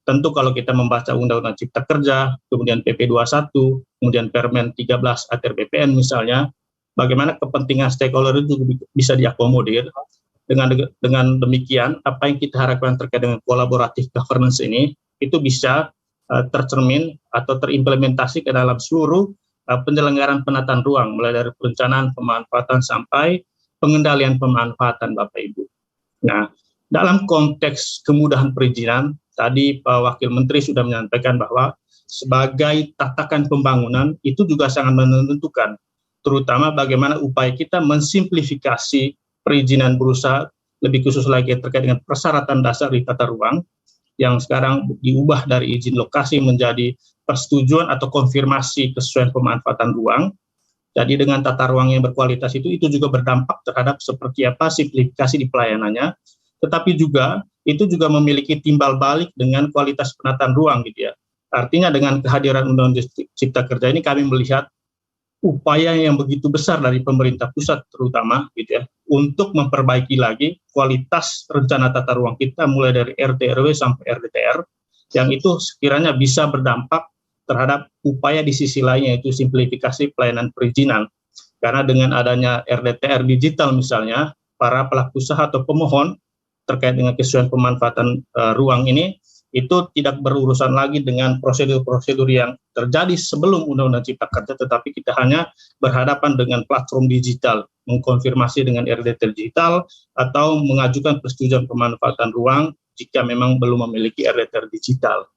Speaker 6: tentu kalau kita membaca Undang-Undang Cipta Kerja, kemudian PP 21, kemudian Permen 13 ATR BPN misalnya, bagaimana kepentingan stakeholder itu bisa diakomodir. Dengan demikian, apa yang kita harapkan terkait dengan kolaboratif governance ini, itu bisa tercermin atau terimplementasi ke dalam seluruh penyelenggaraan penataan ruang, mulai dari perencanaan, pemanfaatan, sampai pengendalian pemanfaatan Bapak Ibu. Nah, dalam konteks kemudahan perizinan, tadi Pak Wakil Menteri sudah menyampaikan bahwa sebagai tatakan pembangunan itu juga sangat menentukan, terutama bagaimana upaya kita mensimplifikasi perizinan berusaha, lebih khusus lagi terkait dengan persyaratan dasar di tata ruang, yang sekarang diubah dari izin lokasi menjadi persetujuan atau konfirmasi kesesuaian pemanfaatan ruang. Jadi dengan tata ruang yang berkualitas itu juga berdampak terhadap seperti apa simplifikasi di pelayanannya, tetapi juga itu juga memiliki timbal balik dengan kualitas penataan ruang gitu ya. Artinya dengan kehadiran Undang-Undang Cipta Kerja ini kami melihat upaya yang begitu besar dari pemerintah pusat terutama gitu ya, untuk memperbaiki lagi kualitas rencana tata ruang kita mulai dari RT/RW sampai RDTR, yang itu sekiranya bisa berdampak terhadap upaya di sisi lainnya, yaitu simplifikasi pelayanan perizinan. Karena dengan adanya RDTR digital misalnya, para pelaku usaha atau pemohon terkait dengan kesesuaian pemanfaatan ruang ini, itu tidak berurusan lagi dengan prosedur-prosedur yang terjadi sebelum Undang-Undang Cipta Kerja, tetapi kita hanya berhadapan dengan platform digital, mengkonfirmasi dengan RDTR digital, atau mengajukan persetujuan pemanfaatan ruang jika memang belum memiliki RDTR digital.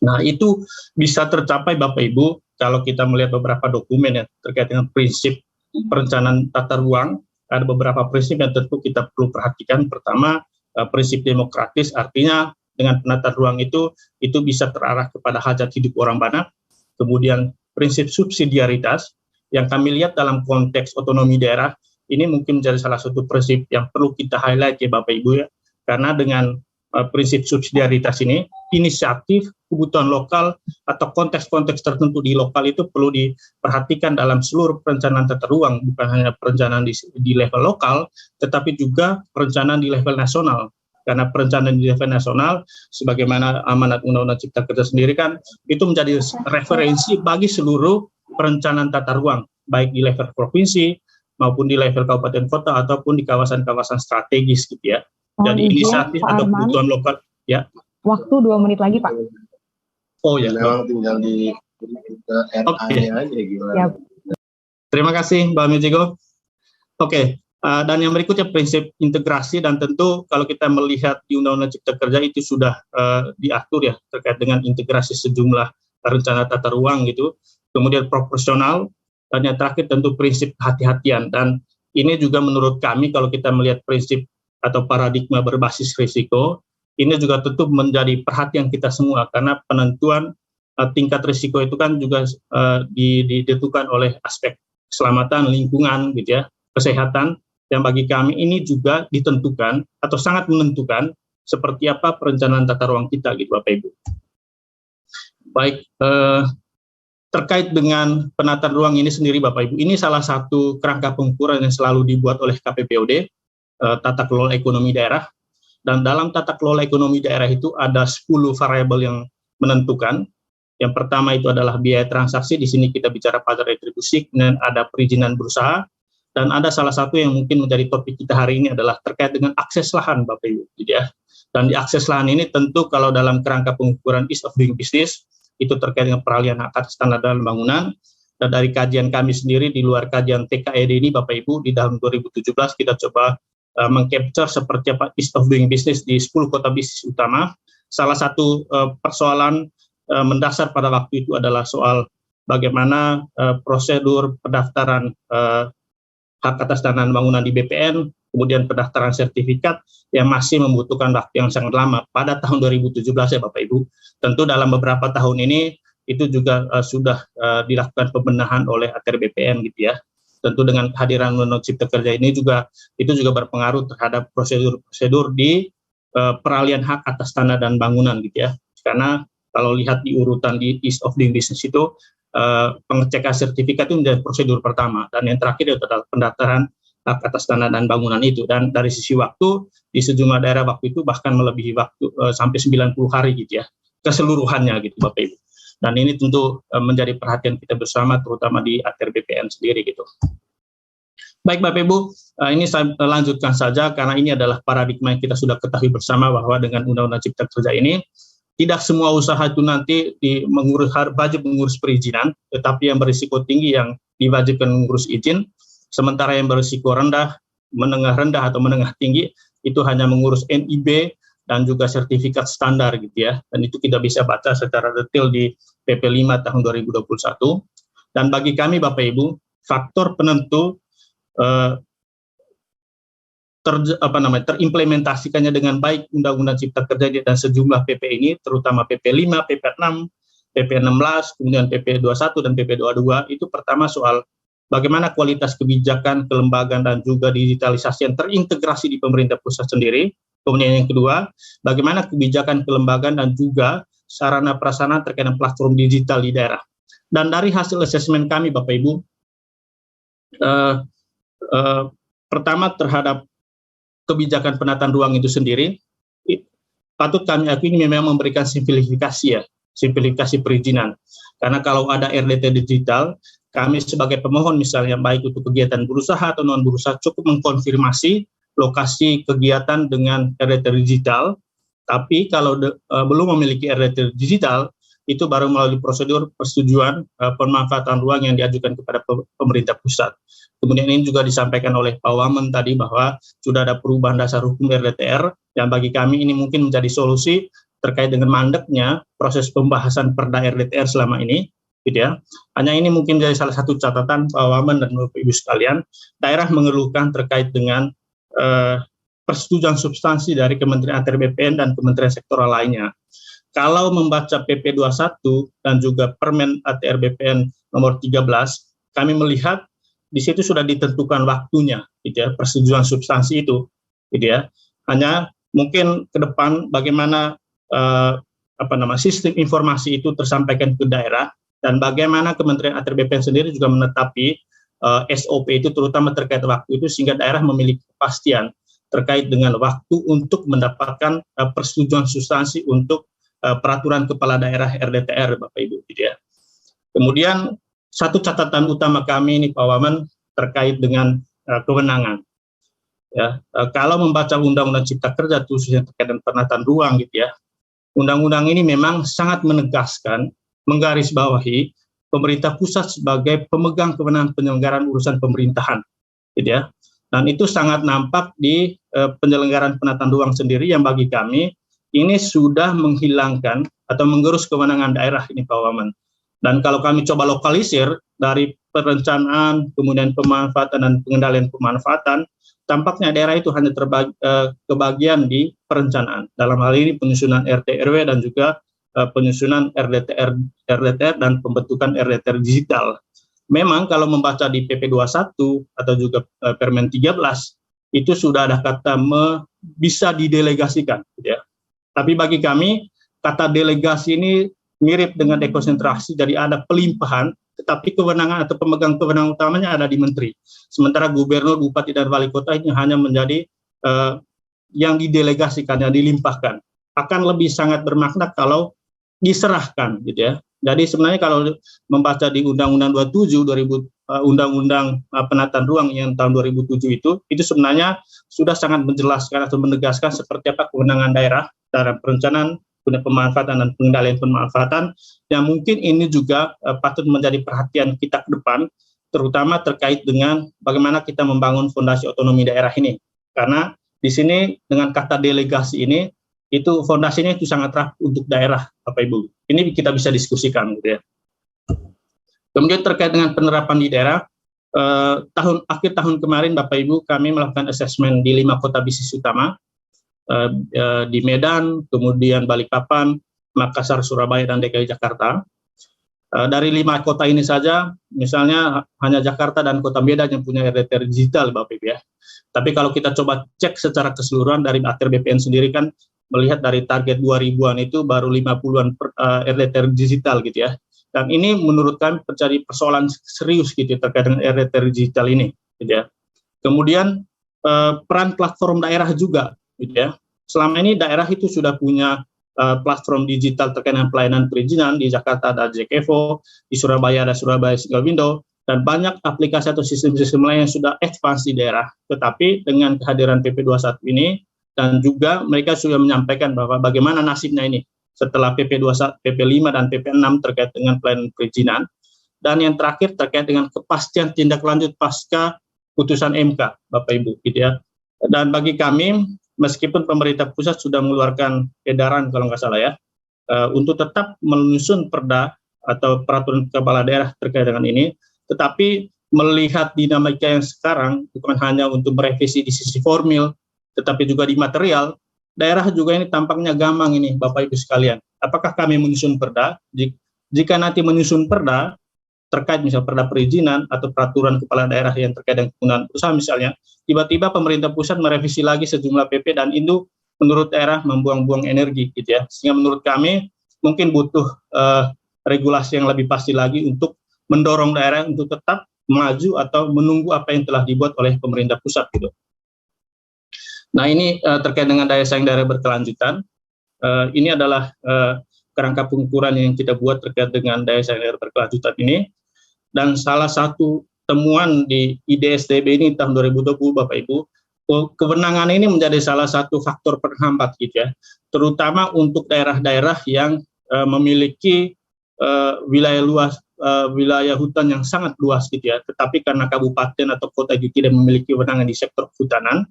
Speaker 6: Nah, itu bisa tercapai Bapak Ibu kalau kita melihat beberapa dokumen yang terkait dengan prinsip perencanaan tata ruang. Ada beberapa prinsip yang tentu kita perlu perhatikan. Pertama, prinsip demokratis, artinya dengan penataan ruang itu bisa terarah kepada hajat hidup orang banyak. Kemudian prinsip subsidiaritas yang kami lihat dalam konteks otonomi daerah ini mungkin menjadi salah satu prinsip yang perlu kita highlight ya Bapak Ibu ya, karena dengan prinsip subsidiaritas ini inisiatif kebutuhan lokal atau konteks-konteks tertentu di lokal itu perlu diperhatikan dalam seluruh perencanaan tata ruang, bukan hanya perencanaan di level lokal tetapi juga perencanaan di level nasional. karena perencanaan di level nasional sebagaimana amanat Undang-Undang Cipta Kerja sendiri kan itu menjadi referensi bagi seluruh perencanaan tata ruang baik di level provinsi maupun di level kabupaten kota ataupun di kawasan-kawasan strategis gitu ya. Jadi inisiatif atau kebutuhan lokal ya.
Speaker 5: Waktu 2 menit lagi Pak.
Speaker 6: Oh ya.
Speaker 7: Memang tinggal di RA-nya aja gimana.
Speaker 5: Ya.
Speaker 6: Terima kasih Mbak Mijiko. Oke. Dan yang berikutnya prinsip integrasi, dan tentu kalau kita melihat di Undang-Undang Cipta Kerja itu sudah diatur ya terkait dengan integrasi sejumlah rencana tata ruang gitu. Kemudian proporsional, dan yang terakhir tentu prinsip kehati-hatian. Dan ini juga menurut kami kalau kita melihat prinsip atau paradigma berbasis risiko, ini juga tentu menjadi perhatian kita semua karena penentuan tingkat risiko itu kan juga ditentukan oleh aspek keselamatan lingkungan gitu ya, kesehatan. Yang bagi kami ini juga ditentukan atau sangat menentukan seperti apa perencanaan tata ruang kita gitu Bapak Ibu. Baik, terkait dengan penataan ruang ini sendiri Bapak Ibu, ini salah satu kerangka pengukuran yang selalu dibuat oleh KPPOD, tata kelola ekonomi daerah. Dan dalam tata kelola ekonomi daerah itu ada 10 variabel yang menentukan. Yang pertama itu adalah biaya transaksi, di sini kita bicara pada retribusi, dan ada perizinan berusaha. Dan ada salah satu yang mungkin menjadi topik kita hari ini adalah terkait dengan akses lahan Bapak Ibu gitu ya. Dan di akses lahan ini tentu kalau dalam kerangka pengukuran ease of doing business itu terkait dengan peralihan hak atas tanah dan bangunan. Dan dari kajian kami sendiri di luar kajian TKED ini Bapak Ibu di tahun 2017 kita coba mengcapture seperti apa ease of doing business di 10 kota bisnis utama. Salah satu persoalan mendasar pada waktu itu adalah soal bagaimana prosedur pendaftaran hak atas tanah dan bangunan di BPN, kemudian pendaftaran sertifikat yang masih membutuhkan waktu yang sangat lama pada tahun 2017 ya Bapak Ibu. Tentu dalam beberapa tahun ini itu juga sudah dilakukan pembenahan oleh ATR BPN gitu ya. Tentu dengan kehadiran Undang-Undang Cipta Kerja ini juga itu juga berpengaruh terhadap prosedur-prosedur di peralihan hak atas tanah dan bangunan gitu ya. Karena kalau lihat di urutan di ease of doing business itu pengecekan sertifikat itu menjadi prosedur pertama, dan yang terakhir itu adalah pendaftaran hak atas tanah dan bangunan itu. Dan dari sisi waktu di sejumlah daerah waktu itu bahkan melebihi waktu sampai 90 hari gitu ya keseluruhannya gitu Bapak Ibu. Dan ini tentu menjadi perhatian kita bersama terutama di ATR BPN sendiri gitu. Baik Bapak Ibu, ini saya lanjutkan saja karena ini adalah paradigma yang kita sudah ketahui bersama bahwa dengan Undang-Undang Cipta Kerja ini tidak semua usaha itu nanti wajib mengurus perizinan, tetapi yang berisiko tinggi yang diwajibkan mengurus izin, sementara yang berisiko rendah, menengah rendah atau menengah tinggi itu hanya mengurus NIB dan juga sertifikat standar gitu ya. Dan itu kita bisa baca secara detail di PP 5 tahun 2021. Dan bagi kami Bapak Ibu, faktor penentu terimplementasikannya dengan baik Undang-Undang Cipta Kerja dan sejumlah PP ini, terutama PP 5, PP 6, PP 16, kemudian PP 21 dan PP 22, itu pertama soal bagaimana kualitas kebijakan, kelembagaan, dan juga digitalisasi yang terintegrasi di pemerintah pusat sendiri. Kemudian yang kedua, bagaimana kebijakan, kelembagaan, dan juga sarana prasarana terkait dengan platform digital di daerah. Dan dari hasil asesmen kami Bapak Ibu, pertama terhadap kebijakan penataan ruang itu sendiri, patut kami akui memang memberikan simplifikasi ya, simplifikasi perizinan. Karena kalau ada RDT digital, kami sebagai pemohon misalnya baik untuk kegiatan berusaha atau non berusaha cukup mengkonfirmasi lokasi kegiatan dengan RDT digital. Tapi kalau belum memiliki RDT digital, itu baru melalui prosedur persetujuan pemanfaatan ruang yang diajukan kepada pemerintah pusat. Kemudian ini juga disampaikan oleh Pak Wamen tadi bahwa sudah ada perubahan dasar hukum RDTR yang bagi kami ini mungkin menjadi solusi terkait dengan mandeknya proses pembahasan Perda RDTR selama ini, gitu ya. Hanya ini mungkin jadi salah satu catatan Pak Wamen dan Bapak Ibu sekalian, daerah mengeluhkan terkait dengan persetujuan substansi dari Kementerian ATR BPN dan Kementerian sektoral lainnya. Kalau membaca PP 21 dan juga Permen ATR BPN nomor 13, kami melihat di situ sudah ditentukan waktunya, gitu ya, persetujuan substansi itu, gitu ya. Hanya mungkin ke depan bagaimana sistem informasi itu tersampaikan ke daerah dan bagaimana Kementerian ATR BPN sendiri juga menetapi SOP itu terutama terkait waktu itu sehingga daerah memiliki kepastian terkait dengan waktu untuk mendapatkan persetujuan substansi untuk peraturan kepala daerah RDTR, Bapak Ibu, gitu ya. Kemudian satu catatan utama kami ini Pak Wamen terkait dengan kewenangan. Ya, kalau membaca Undang-Undang Cipta Kerja khususnya terkait dengan penataan ruang gitu ya, undang-undang ini memang sangat menegaskan, menggarisbawahi pemerintah pusat sebagai pemegang kewenangan penyelenggaraan urusan pemerintahan, gitu ya. Dan itu sangat nampak di penyelenggaraan penataan ruang sendiri yang bagi kami ini sudah menghilangkan atau menggerus kewenangan daerah ini Pak Wamen. Dan kalau kami coba lokalisir dari perencanaan, kemudian pemanfaatan dan pengendalian pemanfaatan, tampaknya daerah itu hanya kebagian di perencanaan. Dalam hal ini penyusunan RT/RW dan juga penyusunan RDTR dan pembentukan RDTR digital. Memang kalau membaca di PP 21 atau juga Permen 13 itu sudah ada kata bisa didelegasikan, gitu ya. Tapi bagi kami kata delegasi ini mirip dengan dekonsentrasi, jadi ada pelimpahan, tetapi kewenangan atau pemegang kewenangan utamanya ada di menteri. Sementara gubernur, bupati, dan wali kota ini hanya menjadi yang didelegasikan, yang dilimpahkan. Akan lebih sangat bermakna kalau diserahkan, gitu ya. Jadi sebenarnya kalau membaca di Undang-Undang 27, Undang-Undang Penataan Ruang yang tahun 2007 itu sebenarnya sudah sangat menjelaskan atau menegaskan seperti apa kewenangan daerah dalam perencanaan, pemanfaatan dan pengendalian pemanfaatan, yang mungkin ini juga patut menjadi perhatian kita ke depan, terutama terkait dengan bagaimana kita membangun fondasi otonomi daerah ini. Karena di sini dengan kata delegasi ini, itu fondasinya itu sangat rapuh untuk daerah, Bapak Ibu. Ini kita bisa diskusikan, gitu ya. Kemudian terkait dengan penerapan di daerah, akhir tahun kemarin Bapak Ibu kami melakukan asesmen di 5 kota bisnis utama, di Medan, kemudian Balikpapan, Makassar, Surabaya, dan DKI Jakarta. Dari 5 kota ini saja, misalnya hanya Jakarta dan Kota Medan yang punya RDTR digital, Bapak Ibu ya. Tapi kalau kita coba cek secara keseluruhan dari ATR BPN sendiri kan melihat dari target 2000-an itu baru 50-an RDTR digital gitu ya. Dan ini menurut kami menjadi persoalan serius gitu terkait dengan RDTR digital ini gitu ya. Kemudian peran platform daerah juga gitu ya. Selama ini daerah itu sudah punya platform digital terkait dengan pelayanan perizinan. Di Jakarta ada JKEVO, di Surabaya ada Surabaya Single Window, dan banyak aplikasi atau sistem-sistem lain yang sudah advance di daerah. Tetapi dengan kehadiran PP 21 ini, dan juga mereka sudah menyampaikan bahwa bagaimana nasibnya ini setelah PP 21, PP 5 dan PP 6 terkait dengan pelayanan perizinan. Dan yang terakhir terkait dengan kepastian tindak lanjut pasca putusan MK, Bapak Ibu, gitu ya. Dan bagi kami, meskipun pemerintah pusat sudah mengeluarkan edaran kalau nggak salah ya, untuk tetap menyusun perda atau peraturan kepala daerah terkait dengan ini, tetapi melihat dinamika yang sekarang bukan hanya untuk merevisi di sisi formil, tetapi juga di material, daerah juga ini tampaknya gamang ini, Bapak Ibu sekalian. Apakah kami menyusun perda? Jika nanti menyusun perda, terkait misal perda perizinan atau peraturan kepala daerah yang terkait dengan penggunaan usaha misalnya, tiba-tiba pemerintah pusat merevisi lagi sejumlah PP dan itu menurut daerah membuang-buang energi gitu ya. Sehingga menurut kami mungkin butuh regulasi yang lebih pasti lagi untuk mendorong daerah untuk tetap maju atau menunggu apa yang telah dibuat oleh pemerintah pusat gitu. Nah ini terkait dengan daya saing daerah berkelanjutan, ini adalah kerangka pengukuran yang kita buat terkait dengan daya saing daerah berkelanjutan ini, dan salah satu temuan di IDSDB ini tahun 2020 Bapak Ibu, kewenangan ini menjadi salah satu faktor penghambat gitu ya, terutama untuk daerah-daerah yang memiliki wilayah luas, wilayah hutan yang sangat luas gitu ya, tetapi karena kabupaten atau kota itu tidak memiliki kewenangan di sektor kehutanan,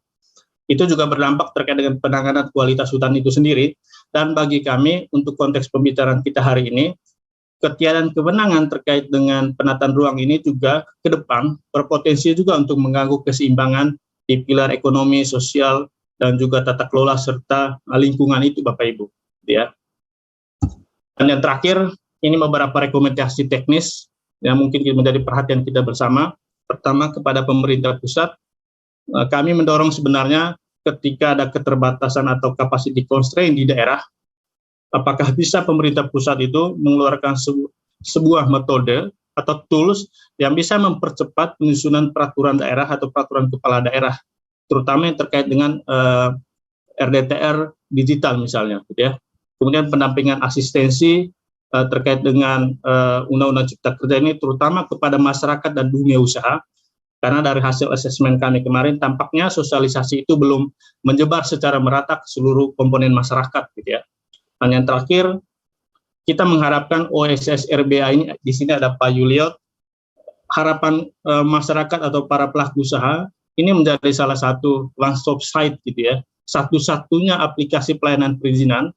Speaker 6: itu juga berdampak terkait dengan penanganan kualitas hutan itu sendiri. Dan bagi kami, untuk konteks pembicaraan kita hari ini, ketiadaan kewenangan terkait dengan penataan ruang ini juga ke depan berpotensi juga untuk mengganggu keseimbangan di pilar ekonomi, sosial, dan juga tata kelola serta lingkungan itu Bapak Ibu. Ya. Dan yang terakhir, ini beberapa rekomendasi teknis yang mungkin menjadi perhatian kita bersama. Pertama, kepada pemerintah pusat, kami mendorong sebenarnya ketika ada keterbatasan atau capacity constraint di daerah, apakah bisa pemerintah pusat itu mengeluarkan sebuah metode atau tools yang bisa mempercepat penyusunan peraturan daerah atau peraturan kepala daerah terutama yang terkait dengan RDTR digital misalnya, gitu ya. Kemudian pendampingan asistensi terkait dengan Undang-Undang Cipta Kerja ini terutama kepada masyarakat dan dunia usaha, karena dari hasil asesmen kami kemarin tampaknya sosialisasi itu belum menyebar secara merata ke seluruh komponen masyarakat, gitu ya. Dan yang terakhir, kita mengharapkan OSS RBA ini, di sini ada Pak Yuliot, harapan masyarakat atau para pelaku usaha ini menjadi salah satu one-stop site, gitu ya, satu-satunya aplikasi pelayanan perizinan.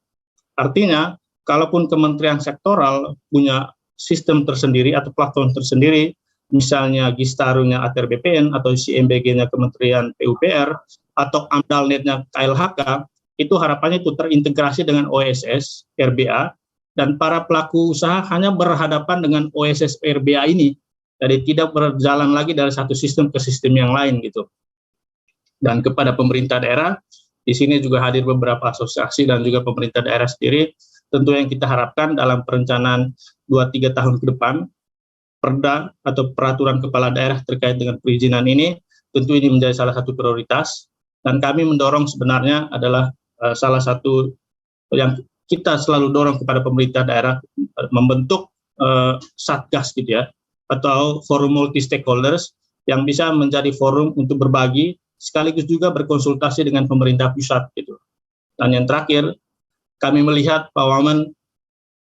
Speaker 6: Artinya, kalaupun kementerian sektoral punya sistem tersendiri atau platform tersendiri, misalnya Gistarunya ATR BPN atau CMBG-nya Kementerian PUPR atau AMDALNet-nya KLHK, itu harapannya itu terintegrasi dengan OSS RBA, dan para pelaku usaha hanya berhadapan dengan OSS RBA ini, jadi tidak berjalan lagi dari satu sistem ke sistem yang lain, gitu. Dan kepada pemerintah daerah, di sini juga hadir beberapa asosiasi dan juga pemerintah daerah sendiri, tentu yang kita harapkan dalam perencanaan 2-3 tahun ke depan, Perda atau peraturan kepala daerah terkait dengan perizinan ini, tentu ini menjadi salah satu prioritas, dan kami mendorong sebenarnya adalah salah satu yang kita selalu dorong kepada pemerintah daerah, membentuk satgas, gitu ya, atau forum multi stakeholders yang bisa menjadi forum untuk berbagi sekaligus juga berkonsultasi dengan pemerintah pusat, gitu. Dan yang terakhir, kami melihat Pak Wamen,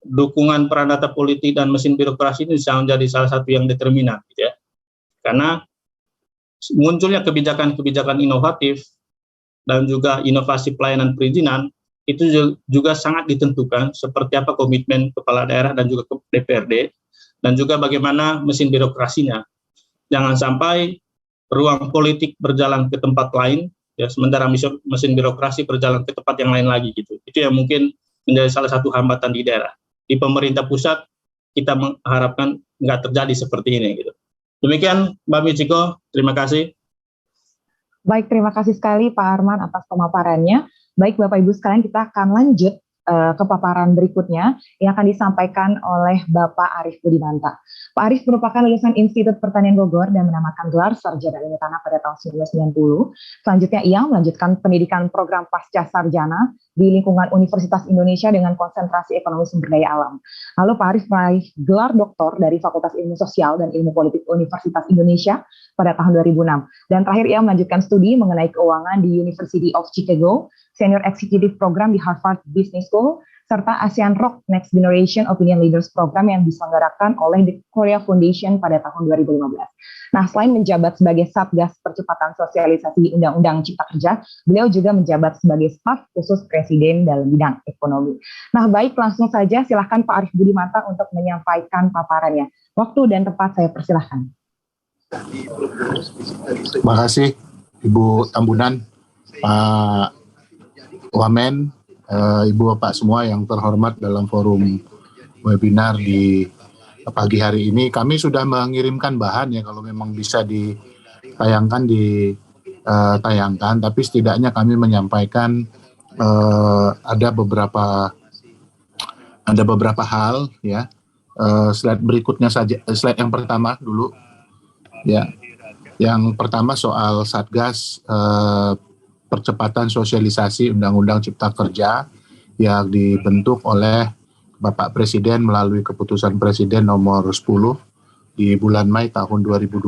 Speaker 6: dukungan peran data politik dan mesin birokrasi ini bisa menjadi salah satu yang determinan, gitu ya. Karena munculnya kebijakan-kebijakan inovatif dan juga inovasi pelayanan perizinan itu juga sangat ditentukan seperti apa komitmen kepala daerah dan juga DPRD, dan juga bagaimana mesin birokrasinya. Jangan sampai ruang politik berjalan ke tempat lain, ya, sementara mesin birokrasi berjalan ke tempat yang lain lagi, gitu. Itu yang mungkin menjadi salah satu hambatan di daerah. Di pemerintah pusat kita mengharapkan nggak terjadi seperti ini, gitu. Demikian Mbak Michiko, terima kasih.
Speaker 5: Baik, terima kasih sekali Pak Arman atas pemaparannya. Baik Bapak Ibu sekalian, kita akan lanjut ke paparan berikutnya yang akan disampaikan oleh Bapak Arief Budimanta. Pak Arief merupakan lulusan Institut Pertanian Bogor dan menamakan gelar sarjana ilmu tanah pada tahun 1990. Selanjutnya ia melanjutkan pendidikan program pasca sarjana di lingkungan Universitas Indonesia dengan konsentrasi ekonomi sumber daya alam. Lalu Pak Arief meraih gelar doktor dari Fakultas Ilmu Sosial dan Ilmu Politik Universitas Indonesia pada tahun 2006. Dan terakhir ia melanjutkan studi mengenai keuangan di University of Chicago, Senior Executive Program di Harvard Business School, serta ASEAN Rock Next Generation Opinion Leaders Program yang diselenggarakan oleh The Korea Foundation pada tahun 2015. Nah, selain menjabat sebagai Satgas Percepatan Sosialisasi Undang-Undang Cipta Kerja, beliau juga menjabat sebagai staf khusus Presiden dalam bidang ekonomi. Nah, baik, langsung saja silahkan Pak Arief Budimanta untuk menyampaikan paparannya. Waktu dan tempat saya persilahkan.
Speaker 8: Terima kasih Ibu Tambunan, Pak Wamen, Ibu Bapak semua yang terhormat dalam forum webinar di pagi hari ini. Kami sudah mengirimkan bahan ya, kalau memang bisa ditayangkan ditayangkan, tapi setidaknya kami menyampaikan ada beberapa hal ya. Slide berikutnya saja, slide yang pertama dulu ya. Yang pertama soal Satgas Percepatan Sosialisasi Undang-Undang Cipta Kerja yang dibentuk oleh Bapak Presiden melalui keputusan Presiden nomor 10 di bulan Mei tahun 2021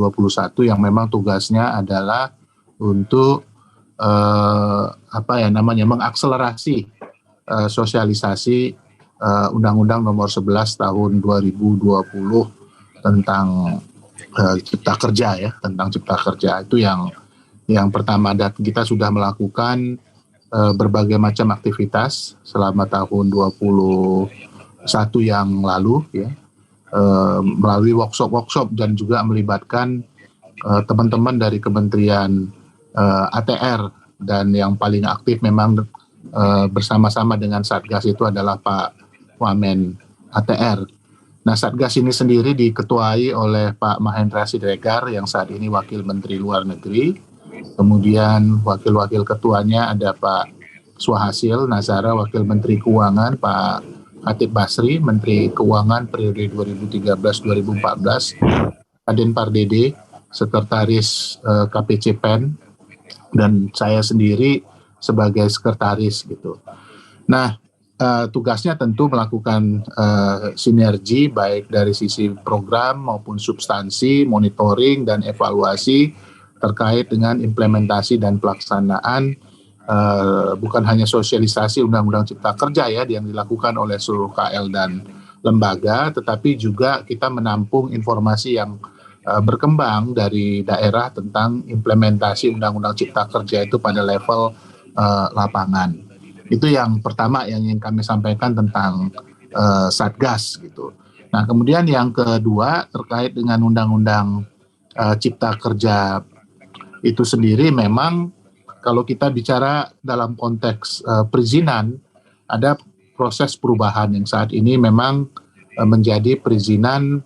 Speaker 8: yang memang tugasnya adalah untuk mengakselerasi sosialisasi Undang-Undang nomor 11 tahun 2020 tentang Cipta Kerja ya, tentang Cipta Kerja. Itu yang pertama, dan kita sudah melakukan berbagai macam aktivitas selama tahun 2021 yang lalu ya, melalui workshop dan juga melibatkan teman-teman dari Kementerian ATR, dan yang paling aktif memang bersama-sama dengan Satgas itu adalah Pak Wamen ATR. Nah, Satgas ini sendiri diketuai oleh Pak Mahendra Siregar yang saat ini Wakil Menteri Luar Negeri. Kemudian wakil-wakil ketuanya ada Pak Swahasil Nazara, Wakil Menteri Keuangan, Pak Khatib Basri, Menteri Keuangan periode 2013-2014, Aden Pardede, Sekretaris KPC PEN, dan saya sendiri sebagai sekretaris gitu. Nah, tugasnya tentu melakukan sinergi baik dari sisi program maupun substansi, monitoring dan evaluasi terkait dengan implementasi dan pelaksanaan bukan hanya sosialisasi Undang-Undang Cipta Kerja ya yang dilakukan oleh seluruh KL dan lembaga, tetapi juga kita menampung informasi yang berkembang dari daerah tentang implementasi Undang-Undang Cipta Kerja itu pada level lapangan. Itu yang pertama yang ingin kami sampaikan tentang Satgas gitu. Nah, kemudian yang kedua terkait dengan Undang-Undang Cipta Kerja itu sendiri, memang kalau kita bicara dalam konteks perizinan, ada proses perubahan yang saat ini memang menjadi perizinan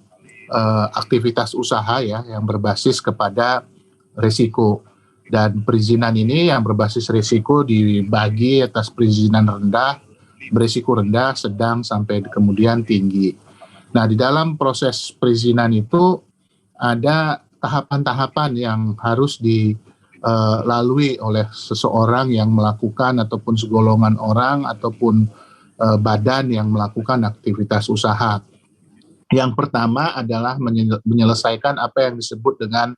Speaker 8: aktivitas usaha ya yang berbasis kepada risiko, dan perizinan ini yang berbasis risiko dibagi atas perizinan rendah, berisiko rendah, sedang sampai kemudian tinggi. Nah, di dalam proses perizinan itu ada tahapan-tahapan yang harus dilalui oleh seseorang yang melakukan ataupun segolongan orang ataupun badan yang melakukan aktivitas usaha. Yang pertama adalah menyelesaikan apa yang disebut dengan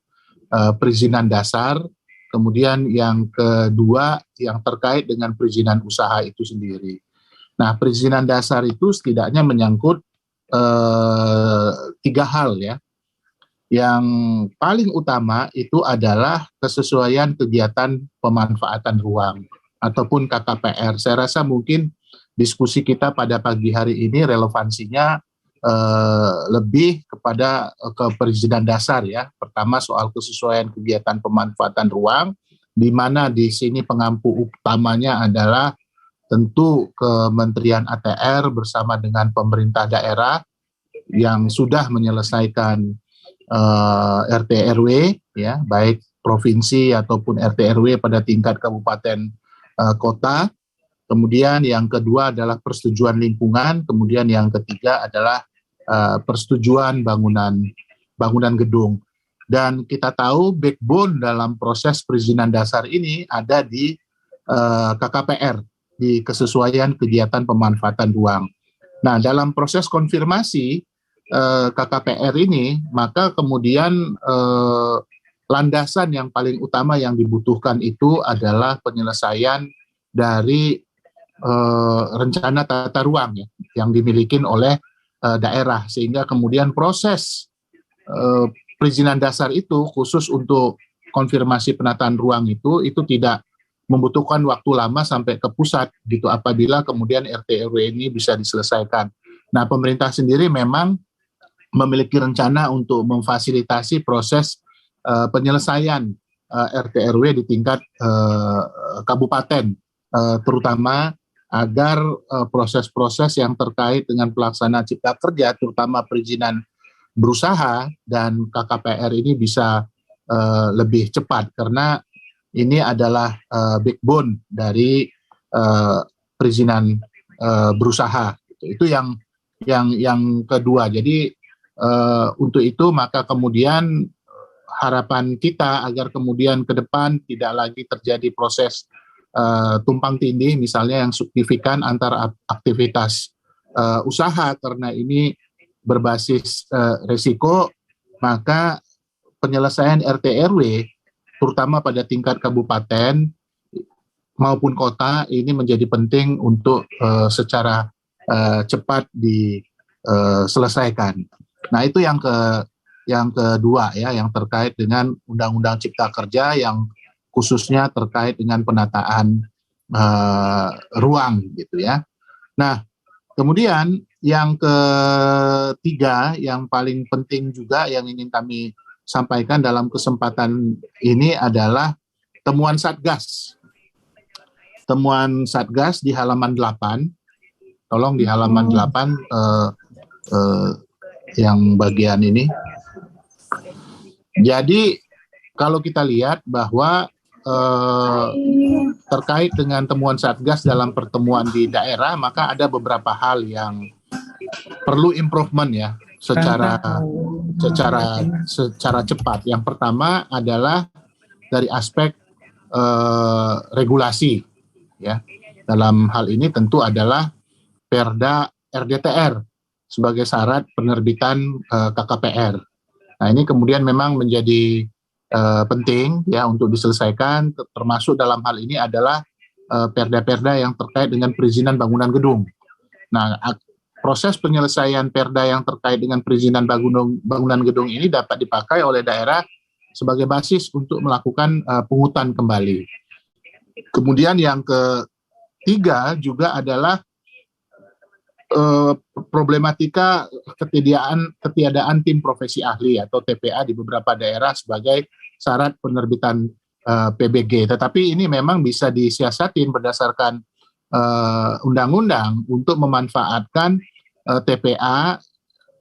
Speaker 8: perizinan dasar, kemudian yang kedua yang terkait dengan perizinan usaha itu sendiri. Nah, perizinan dasar itu setidaknya menyangkut 3 hal ya. Yang paling utama itu adalah kesesuaian kegiatan pemanfaatan ruang ataupun KKPR. Saya rasa mungkin diskusi kita pada pagi hari ini relevansinya lebih kepada perizinan dasar ya. Pertama soal kesesuaian kegiatan pemanfaatan ruang, di mana di sini pengampu utamanya adalah tentu Kementerian ATR bersama dengan pemerintah daerah yang sudah menyelesaikan RT RW ya, baik provinsi ataupun RT RW pada tingkat kabupaten kota. Kemudian yang kedua adalah persetujuan lingkungan, kemudian yang ketiga adalah persetujuan bangunan gedung. Dan kita tahu backbone dalam proses perizinan dasar ini ada di KKPR, di kesesuaian kegiatan pemanfaatan ruang. Nah, dalam proses konfirmasi KKPR ini, maka kemudian landasan yang paling utama yang dibutuhkan itu adalah penyelesaian dari rencana tata ruang ya, yang dimiliki oleh daerah, sehingga kemudian proses perizinan dasar itu khusus untuk konfirmasi penataan ruang itu tidak membutuhkan waktu lama sampai ke pusat gitu apabila kemudian RT RW ini bisa diselesaikan. Nah, pemerintah sendiri memang memiliki rencana untuk memfasilitasi proses penyelesaian RT RW di tingkat kabupaten, terutama agar proses-proses yang terkait dengan pelaksanaan Cipta Kerja, terutama perizinan berusaha dan KKPR ini bisa lebih cepat, karena ini adalah backbone dari perizinan berusaha. Itu yang kedua. Jadi untuk itu maka kemudian harapan kita agar kemudian ke depan tidak lagi terjadi proses tumpang tindih misalnya yang signifikan antara aktivitas usaha karena ini berbasis risiko, maka penyelesaian RT RW terutama pada tingkat kabupaten maupun kota ini menjadi penting untuk secara cepat diselesaikan. Nah, itu yang kedua ya, yang terkait dengan Undang-Undang Cipta Kerja yang khususnya terkait dengan penataan ruang gitu ya. Nah, kemudian yang ketiga yang paling penting juga yang ingin kami sampaikan dalam kesempatan ini adalah temuan Satgas. Temuan Satgas di halaman 8. Tolong di halaman 8 yang bagian ini. Jadi kalau kita lihat bahwa terkait dengan temuan Satgas dalam pertemuan di daerah, maka ada beberapa hal yang perlu improvement ya secara cepat. Yang pertama adalah dari aspek regulasi, ya. Dalam hal ini tentu adalah Perda RDTR sebagai syarat penerbitan KKPR. Nah, ini kemudian memang menjadi penting ya untuk diselesaikan, termasuk dalam hal ini adalah perda-perda yang terkait dengan perizinan bangunan gedung. Nah, proses penyelesaian perda yang terkait dengan perizinan bangunan gedung ini dapat dipakai oleh daerah sebagai basis untuk melakukan pungutan kembali. Kemudian yang ketiga juga adalah problematika ketiadaan tim profesi ahli atau TPA di beberapa daerah sebagai syarat penerbitan PBG. Tetapi ini memang bisa disiasatin berdasarkan undang-undang untuk memanfaatkan TPA.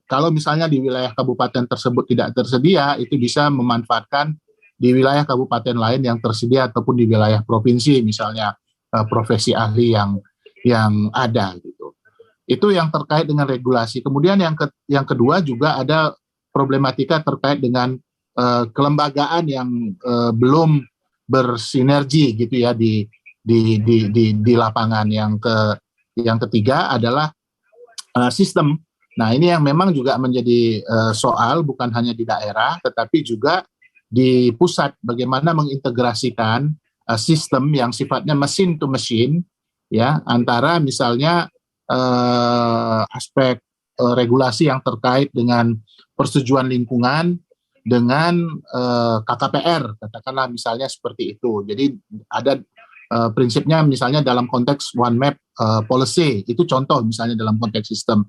Speaker 8: Kalau misalnya di wilayah kabupaten tersebut tidak tersedia, itu bisa memanfaatkan di wilayah kabupaten lain yang tersedia ataupun di wilayah provinsi, misalnya profesi ahli yang ada gitu. Itu yang terkait dengan regulasi. Kemudian yang kedua juga ada problematika terkait dengan kelembagaan yang belum bersinergi gitu ya di lapangan. Yang ketiga adalah sistem. Nah, ini yang memang juga menjadi soal bukan hanya di daerah tetapi juga di pusat, bagaimana mengintegrasikan sistem yang sifatnya mesin to mesin ya, antara misalnya aspek regulasi yang terkait dengan persetujuan lingkungan dengan KKPR, katakanlah misalnya seperti itu. Jadi ada prinsipnya misalnya dalam konteks one map policy, itu contoh misalnya dalam konteks sistem.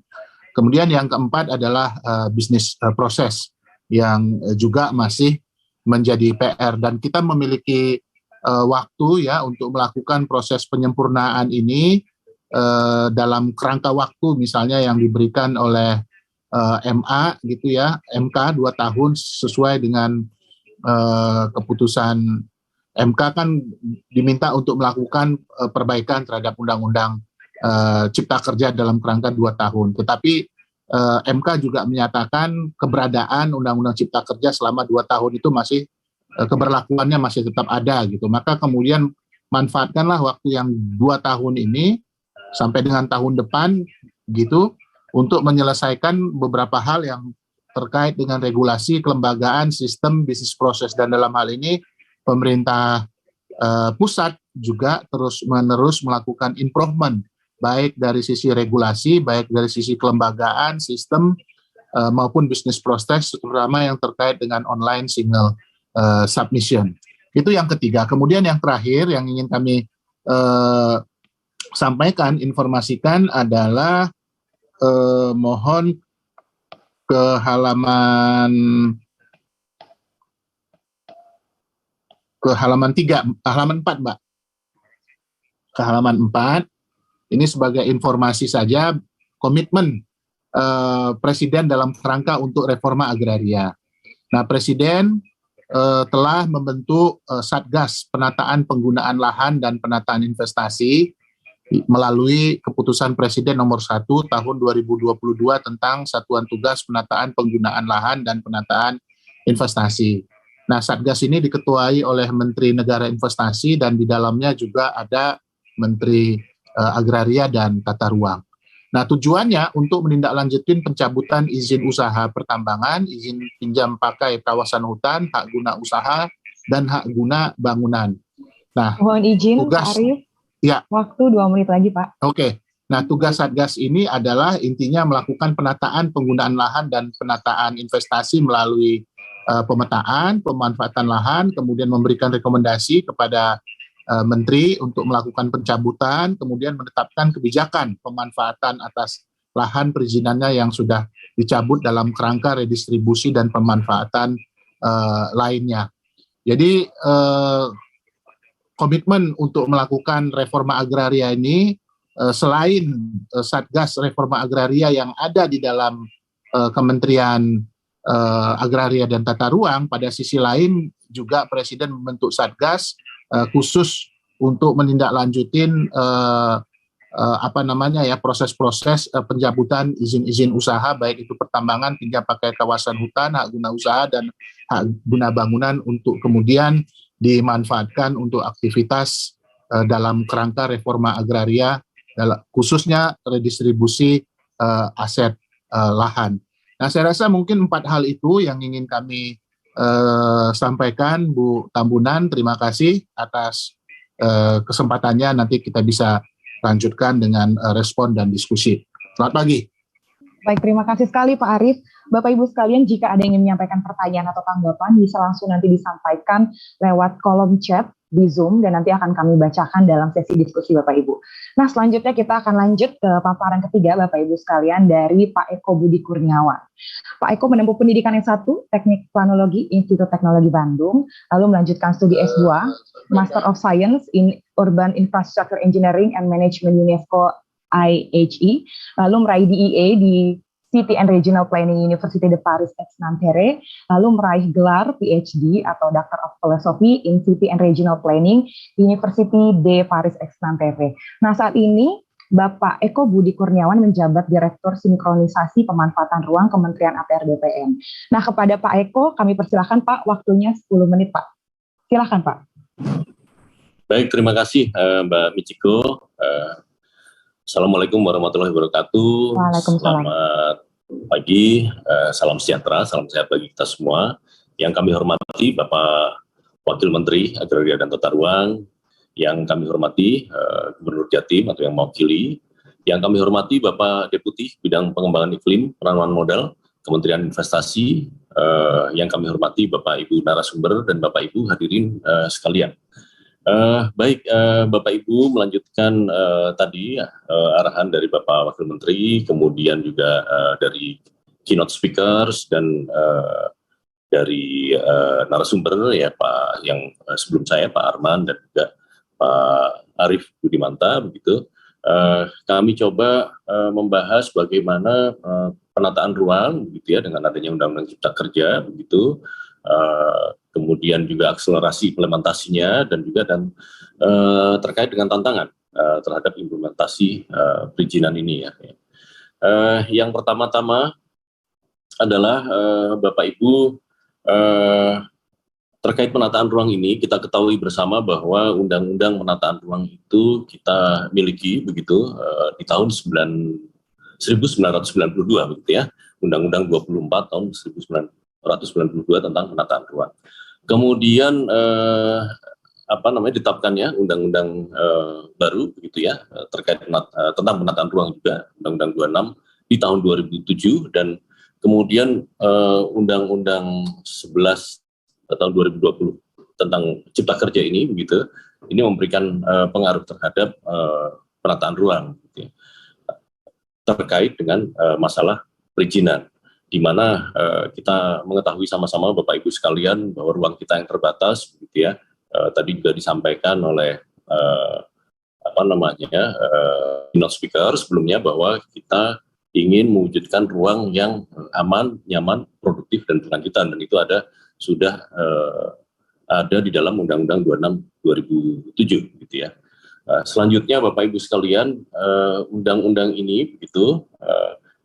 Speaker 8: Kemudian yang keempat adalah bisnis proses yang juga masih menjadi PR, dan kita memiliki waktu ya untuk melakukan proses penyempurnaan ini dalam kerangka waktu misalnya yang diberikan oleh MA gitu ya, MK 2 tahun sesuai dengan keputusan MK kan diminta untuk melakukan perbaikan terhadap undang-undang Cipta Kerja dalam kerangka 2 tahun. Tetapi MK juga menyatakan keberadaan Undang-Undang Cipta Kerja selama 2 tahun itu masih keberlakuannya masih tetap ada gitu. Maka kemudian manfaatkanlah waktu yang 2 tahun ini sampai dengan tahun depan gitu untuk menyelesaikan beberapa hal yang terkait dengan regulasi, kelembagaan, sistem, bisnis proses, dan dalam hal ini pemerintah pusat juga terus-menerus melakukan improvement baik dari sisi regulasi, baik dari sisi kelembagaan, sistem maupun bisnis proses, terutama yang terkait dengan online single submission. Itu yang ketiga. Kemudian yang terakhir yang ingin kami sampaikan, informasikan adalah mohon ke halaman 4, Mbak. Ke halaman 4. Ini sebagai informasi saja komitmen Presiden dalam kerangka untuk reforma agraria. Nah, Presiden telah membentuk Satgas Penataan Penggunaan Lahan dan Penataan Investasi melalui keputusan Presiden nomor 1 tahun 2022 tentang Satuan Tugas Penataan Penggunaan Lahan dan Penataan Investasi. Nah, Satgas ini diketuai oleh Menteri Negara Investasi dan di dalamnya juga ada Menteri Agraria dan Tata Ruang. Nah, tujuannya untuk menindaklanjutin pencabutan izin usaha pertambangan, izin pinjam pakai kawasan hutan, hak guna usaha, dan hak guna bangunan. Nah,
Speaker 5: mohon izin
Speaker 8: tugas,
Speaker 5: Pak Arif,
Speaker 8: ya.
Speaker 5: Waktu 2 menit lagi, Pak.
Speaker 8: Oke. Nah, tugas Satgas ini adalah intinya melakukan penataan penggunaan lahan dan penataan investasi melalui pemetaan, pemanfaatan lahan, kemudian memberikan rekomendasi kepada Menteri untuk melakukan pencabutan, kemudian menetapkan kebijakan pemanfaatan atas lahan perizinannya yang sudah dicabut dalam kerangka redistribusi dan pemanfaatan lainnya. Jadi komitmen untuk melakukan reforma agraria ini selain Satgas Reforma Agraria yang ada di dalam Kementerian Agraria dan Tata Ruang, pada sisi lain juga Presiden membentuk Satgas khusus untuk menindaklanjutin proses-proses pencabutan izin-izin usaha, baik itu pertambangan hingga pakai kawasan hutan, hak guna usaha dan hak guna bangunan, untuk kemudian dimanfaatkan untuk aktivitas dalam kerangka reforma agraria, khususnya redistribusi aset lahan. Nah, saya rasa mungkin 4 hal itu yang ingin kami sampaikan, Bu Tambunan. Terima kasih atas kesempatannya. Nanti kita bisa lanjutkan dengan respon dan diskusi. Selamat pagi.
Speaker 5: Baik, terima kasih sekali Pak Arief. Bapak Ibu sekalian, jika ada yang ingin menyampaikan pertanyaan atau tanggapan, bisa langsung nanti disampaikan lewat kolom chat di Zoom, dan nanti akan kami bacakan dalam sesi diskusi Bapak Ibu. Nah, selanjutnya kita akan lanjut ke paparan ketiga Bapak Ibu sekalian dari Pak Eko Budi Kurniawan. Pak Eko menempuh pendidikan S1, Teknik Planologi, Institut Teknologi Bandung, lalu melanjutkan studi S2, Master of Science in Urban Infrastructure Engineering and Management UNESCO IHE, lalu meraih DEA di City and Regional Planning University de Paris Aix-Nanterre, lalu meraih gelar PhD atau Doctor of Philosophy in City and Regional Planning University de Paris Aix-Nanterre. Nah, saat ini Bapak Eko Budi Kurniawan menjabat Direktur Sinkronisasi Pemanfaatan Ruang Kementerian ATR BPN. Nah, kepada Pak Eko, kami persilahkan Pak, waktunya 10 menit Pak. Silakan Pak.
Speaker 9: Baik, terima kasih Mbak Michiko. Assalamualaikum warahmatullahi wabarakatuh.
Speaker 5: Waalaikumsalam.
Speaker 9: Selamat pagi, salam sejahtera, salam sehat bagi kita semua. Yang kami hormati Bapak Wakil Menteri Agraria dan Tata Ruang, yang kami hormati Gubernur Jatim atau yang mewakili, yang kami hormati Bapak Deputi Bidang Pengembangan Iklim, Penanaman Modal, Kementerian Investasi, yang kami hormati Bapak Ibu narasumber dan Bapak Ibu hadirin sekalian. Baik, Bapak Ibu melanjutkan tadi arahan dari Bapak Wakil Menteri, kemudian juga dari keynote speakers dan dari narasumber ya Pak yang sebelum saya, Pak Arman dan juga Pak Arief Budimanta, begitu. Kami coba membahas bagaimana penataan ruang, begitu ya, dengan adanya Undang-Undang Cipta Kerja, begitu. Kemudian juga akselerasi implementasinya dan juga terkait dengan tantangan terhadap implementasi perizinan ini ya. Yang pertama-tama adalah Bapak Ibu, terkait penataan ruang ini, kita ketahui bersama bahwa Undang-Undang Penataan Ruang itu kita miliki begitu di tahun 1992 begitu ya, Undang-Undang 24 tahun 1992 tentang penataan ruang. Kemudian ditetapkannya Undang-Undang baru begitu ya terkait tentang penataan ruang juga, Undang-Undang 26 di tahun 2007, dan kemudian Undang-Undang 11 tahun 2020 tentang Cipta Kerja ini begitu, ini memberikan pengaruh terhadap penataan ruang gitu ya, terkait dengan masalah perizinan, di mana kita mengetahui sama-sama Bapak Ibu sekalian bahwa ruang kita yang terbatas begitu ya, tadi juga disampaikan oleh keynote speaker sebelumnya bahwa kita ingin mewujudkan ruang yang aman, nyaman, produktif dan berkelanjutan, dan itu sudah ada di dalam Undang-Undang 26 2007 gitu ya. Selanjutnya Bapak Ibu sekalian, undang-undang ini begitu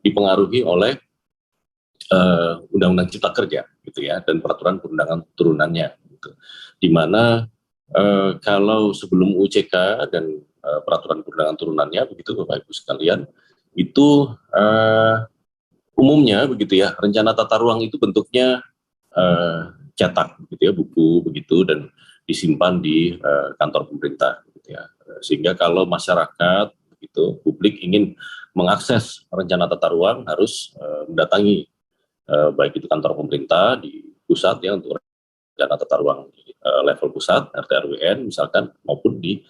Speaker 9: dipengaruhi oleh Undang-Undang Cipta Kerja gitu ya, dan peraturan perundangan turunannya gitu. Di mana kalau sebelum UCK dan peraturan perundangan turunannya begitu Bapak Ibu sekalian, itu umumnya begitu ya, rencana tata ruang itu bentuknya cetak gitu ya, buku begitu, dan disimpan di kantor pemerintah gitu ya. Sehingga kalau masyarakat begitu, publik ingin mengakses rencana tata ruang harus mendatangi baik itu kantor pemerintah di pusat ya untuk rencana tata ruang di level pusat RT RWN misalkan, maupun di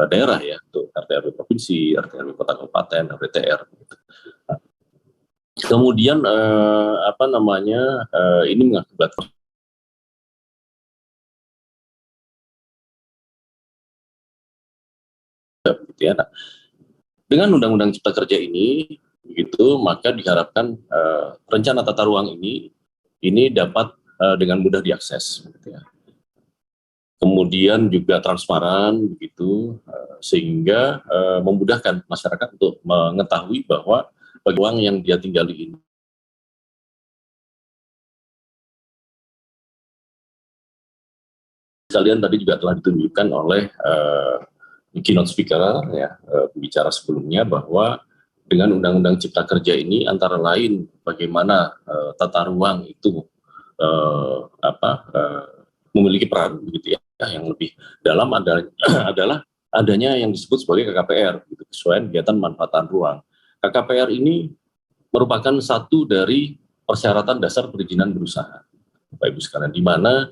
Speaker 9: daerah ya untuk RT RW provinsi, RT RW kota kabupaten, RWTR gitu. Nah, kemudian ini mengakibatkan gitu ya. Nah, dengan Undang-Undang Cipta Kerja ini begitu, maka diharapkan rencana tata ruang ini dapat dengan mudah diakses gitu ya. kemudian juga transparan begitu, sehingga memudahkan masyarakat untuk mengetahui bahwa bagi uang yang dia tinggali ini kalian tadi juga telah ditunjukkan oleh keynote speaker ya, pembicara sebelumnya, bahwa dengan Undang-Undang Cipta Kerja ini antara lain bagaimana tata ruang itu memiliki peran begitu ya, yang lebih dalam adalah adanya yang disebut sebagai KKPR, gitu, kesesuaian kegiatan manfaatan ruang. KKPR ini merupakan satu dari persyaratan dasar perizinan berusaha, Bapak Ibu sekalian, di mana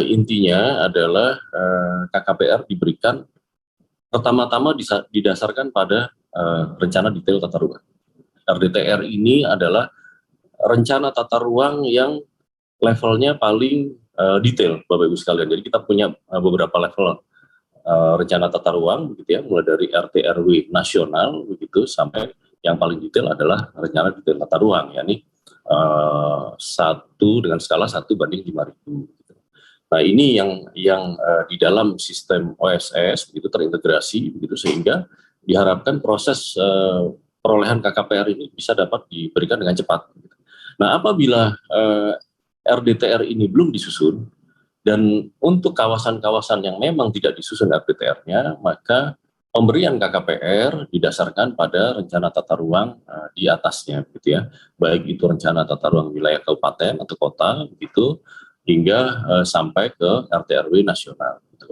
Speaker 9: intinya adalah KKPR diberikan pertama-tama didasarkan pada rencana detail tata ruang. RDTR ini adalah rencana tata ruang yang levelnya paling detail, Bapak Ibu sekalian. Jadi kita punya beberapa level rencana tata ruang, begitu ya, mulai dari RT RW nasional, begitu, sampai yang paling detail adalah rencana detail tata ruang, yakni 1 dengan skala 1/5.000. Nah, ini yang di dalam sistem OSS begitu terintegrasi begitu, sehingga diharapkan proses perolehan KKPR ini bisa dapat diberikan dengan cepat. Nah, apabila RDTR ini belum disusun, dan untuk kawasan-kawasan yang memang tidak disusun RDTR-nya, maka pemberian KKPR didasarkan pada rencana tata ruang di atasnya, gitu ya, baik itu rencana tata ruang wilayah kabupaten atau kota, begitu, hingga sampai ke RT RW nasional. Gitu.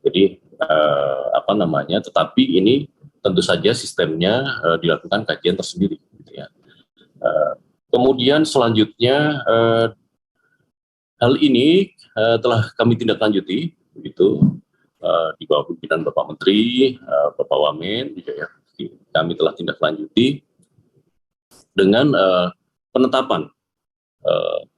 Speaker 9: Jadi tetapi ini tentu saja sistemnya dilakukan kajian tersendiri. Gitu ya. Kemudian selanjutnya hal ini telah kami tindak lanjuti, begitu, di bawah pimpinan Bapak Menteri, Bapak Wamen, juga ya, kami telah tindak lanjuti dengan penetapan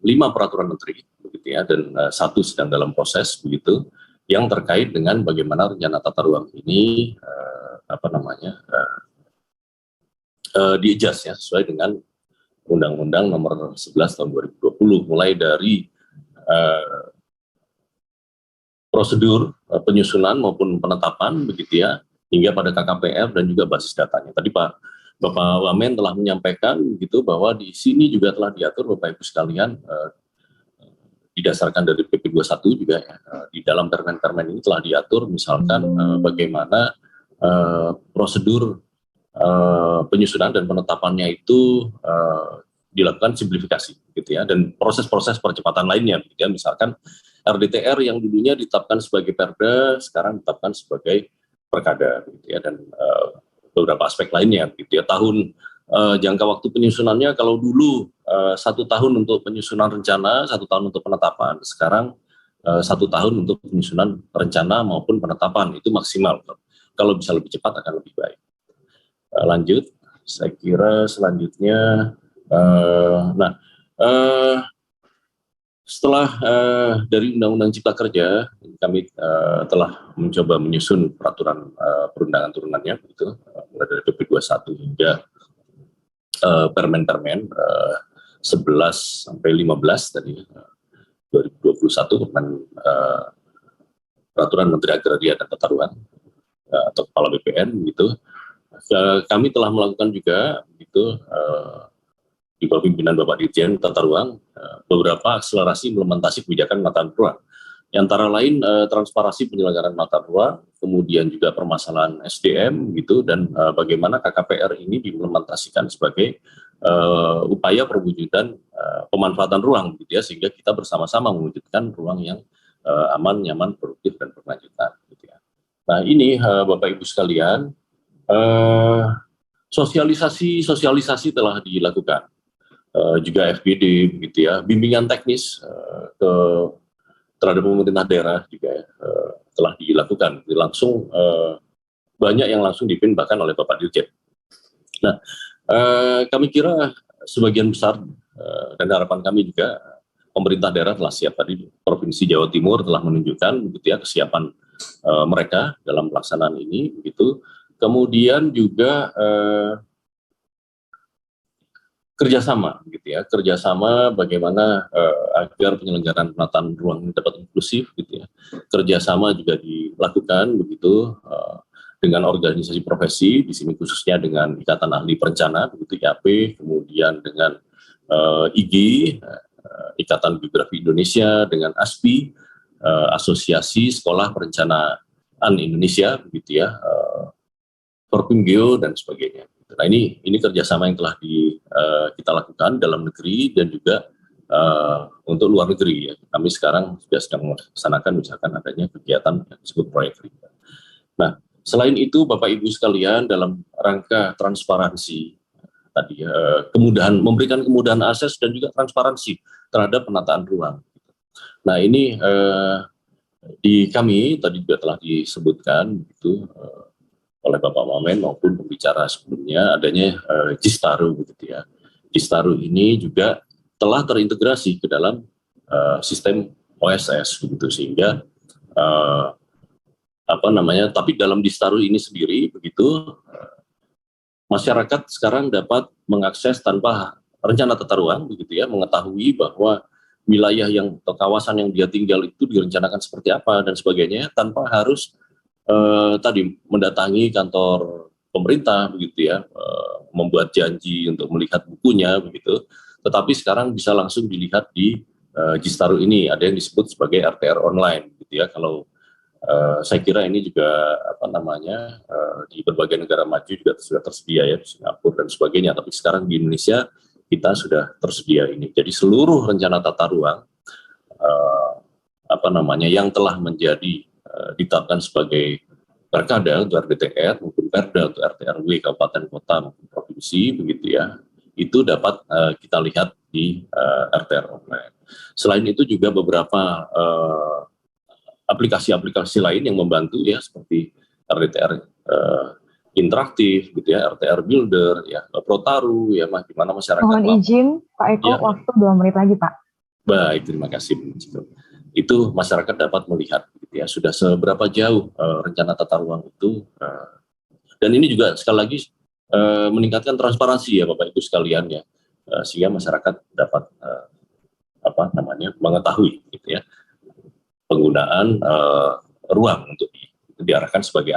Speaker 9: 5 peraturan menteri, begitu ya, dan 1 sedang dalam proses, begitu, yang terkait dengan bagaimana rencana tata ruang ini di-adjust ya, sesuai dengan Undang-Undang Nomor 11 Tahun 2020, mulai dari prosedur penyusunan maupun penetapan, begitu ya, hingga pada KKPR dan juga basis datanya. Tadi Bapak Wamen telah menyampaikan gitu bahwa di sini juga telah diatur, Bapak Ibu sekalian, didasarkan dari PP 21 juga ya, di dalam permen-permen ini telah diatur misalkan bagaimana prosedur penyusunan dan penetapannya itu dilakukan simplifikasi gitu ya, dan proses-proses percepatan lainnya gitu ya, misalkan RDTR yang dulunya ditetapkan sebagai Perda sekarang ditetapkan sebagai Perkada gitu ya, dan beberapa aspek lainnya gitu ya. Jangka waktu penyusunannya kalau dulu 1 tahun untuk penyusunan rencana, 1 tahun untuk penetapan, sekarang 1 tahun untuk penyusunan rencana maupun penetapan, itu maksimal. Kalau bisa lebih cepat akan lebih baik. Lanjut, saya kira selanjutnya setelah dari Undang-Undang Cipta Kerja, kami telah mencoba menyusun peraturan perundangan turunannya, begitu, mulai dari PP 21 hingga permen-permen 11 sampai 15 tadi 2021, peraturan Menteri Agraria dan Tata Ruang atau Kepala BPN, gitu. Kami telah melakukan juga, gitu, di bawah pimpinan Bapak Dirjen Tata Ruang, beberapa akselerasi implementasi kebijakan penataan ruang. Antara lain transparansi penyelenggaraan penataan ruang, kemudian juga permasalahan SDM gitu, dan bagaimana KKPR ini diimplementasikan sebagai upaya perwujudan pemanfaatan ruang gitu ya, sehingga kita bersama-sama mewujudkan ruang yang aman, nyaman, produktif, dan berkelanjutan gitu ya. Nah, ini Bapak Ibu sekalian, sosialisasi telah dilakukan. Juga FGD begitu ya, bimbingan teknis terhadap pemerintah daerah juga telah dilakukan. Langsung banyak yang langsung dipimpin bahkan oleh Bapak Dirjen. Nah, kami kira sebagian besar dan harapan kami juga pemerintah daerah telah siap. Tadi Provinsi Jawa Timur telah menunjukkan begitu ya kesiapan mereka dalam pelaksanaan ini begitu. Kemudian juga kerjasama, gitu ya, kerjasama bagaimana agar penyelenggaraan penataan ruang dapat inklusif, gitu ya. kerjasama juga dilakukan begitu dengan organisasi profesi, di sini khususnya dengan Ikatan Ahli Perencana, begitu IAP, kemudian dengan IGI, Ikatan Geografi Indonesia, dengan ASPI, Asosiasi Sekolah Perencanaan Indonesia, begitu ya, Forpimgeo dan sebagainya. Nah ini kerjasama yang telah kita lakukan dalam negeri dan juga untuk luar negeri ya. Kami sekarang sudah sedang melaksanakan misalkan adanya kegiatan yang disebut proyek RIPA. Nah, selain itu Bapak Ibu sekalian, dalam rangka transparansi tadi kemudahan, memberikan kemudahan akses dan juga transparansi terhadap penataan ruang. Nah, ini di kami tadi juga telah disebutkan gitu oleh Bapak Wamen maupun pembicara sebelumnya adanya Jistaru begitu ya. Jistaru ini juga telah terintegrasi ke dalam sistem OSS begitu, sehingga tapi dalam Jistaru ini sendiri begitu masyarakat sekarang dapat mengakses tanpa rencana tata ruang begitu ya, mengetahui bahwa wilayah yang atau kawasan yang dia tinggal itu direncanakan seperti apa dan sebagainya tanpa harus mendatangi kantor pemerintah begitu ya, membuat janji untuk melihat bukunya begitu. Tetapi sekarang bisa langsung dilihat di Jistaru ini, ada yang disebut sebagai RTR online gitu ya. Kalau saya kira ini juga di berbagai negara maju juga sudah tersedia ya, Singapura dan sebagainya. Tapi sekarang di Indonesia kita sudah tersedia ini. Jadi seluruh rencana tata ruang yang telah menjadi ditetapkan sebagai Perkada untuk RDTR maupun Perda untuk RT/RW kabupaten kota maupun provinsi begitu ya, itu dapat kita lihat di RTR online. Selain itu juga beberapa aplikasi-aplikasi lain yang membantu ya, seperti RDTR interaktif gitu ya, RTR Builder ya, Protaru ya, di mana masyarakat.
Speaker 5: Mohon izin Pak Eko, ya. Waktu 2 menit lagi Pak.
Speaker 9: Baik, terima kasih. Itu masyarakat dapat melihat gitu ya, sudah seberapa jauh rencana tata ruang itu, dan ini juga sekali lagi meningkatkan transparansi ya Bapak Ibu sekalian ya, sehingga masyarakat dapat mengetahui gitu ya penggunaan ruang untuk diarahkan sebagai